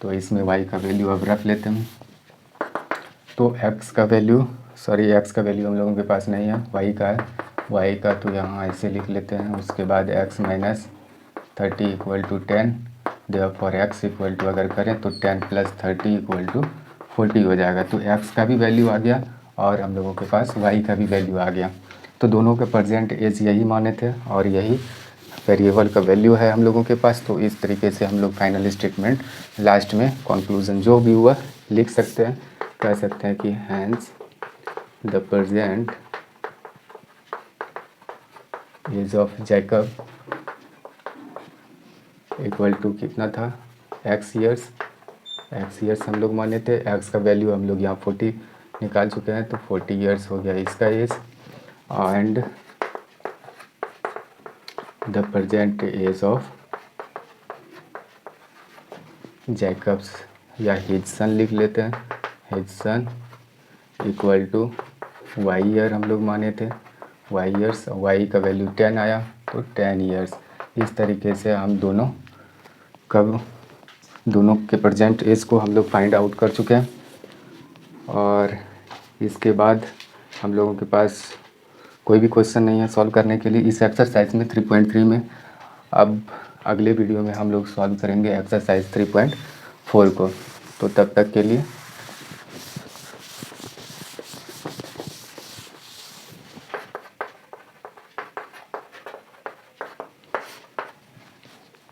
तो इसमें y का वैल्यू अब रख लेते हैं। तो x का वैल्यू हम लोगों के पास नहीं है, y का है, y का तो यहाँ ऐसे लिख लेते हैं। उसके बाद x - 30 = 10, देयरफॉर x = अगर करें तो 10 + 30 = 40 हो जाएगा। तो x का भी वैल्यू आ गया और हम लोगों के पास y का भी वैल्यू आ गया। तो दोनों के प्रेजेंट एज यही माने थे और यही वेरिएबल का वैल्यू है हम लोगों के पास। तो इस तरीके से हम लोग फाइनल स्टेटमेंट लास्ट में कंक्लूजन जो भी हुआ लिख सकते हैं, कह सकते हैं कि hence the present age of Jacob = कितना था, x ईयर्स हम लोग माने थे। x का वैल्यू हम लोग यहाँ 40 निकाल चुके हैं, तो 40 ईयर्स हो गया इसका age. And the present age of Jacob's या हिज सन लिख लेते हैं, हिज सन = वाई ईयर हम लोग माने थे, वाई ईयर्स, वाई का वैल्यू 10 आया तो 10 ईयर्स। इस तरीके से हम दोनों के प्रेजेंट एज को हम लोग फाइंड आउट कर चुके हैं। और इसके बाद हम लोगों के पास कोई भी क्वेश्चन नहीं है सॉल्व करने के लिए इस एक्सरसाइज में 3.3 में। अब अगले वीडियो में हम लोग सॉल्व करेंगे एक्सरसाइज 3.4 को। तो तब तक के लिए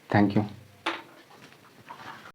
थैंक यू।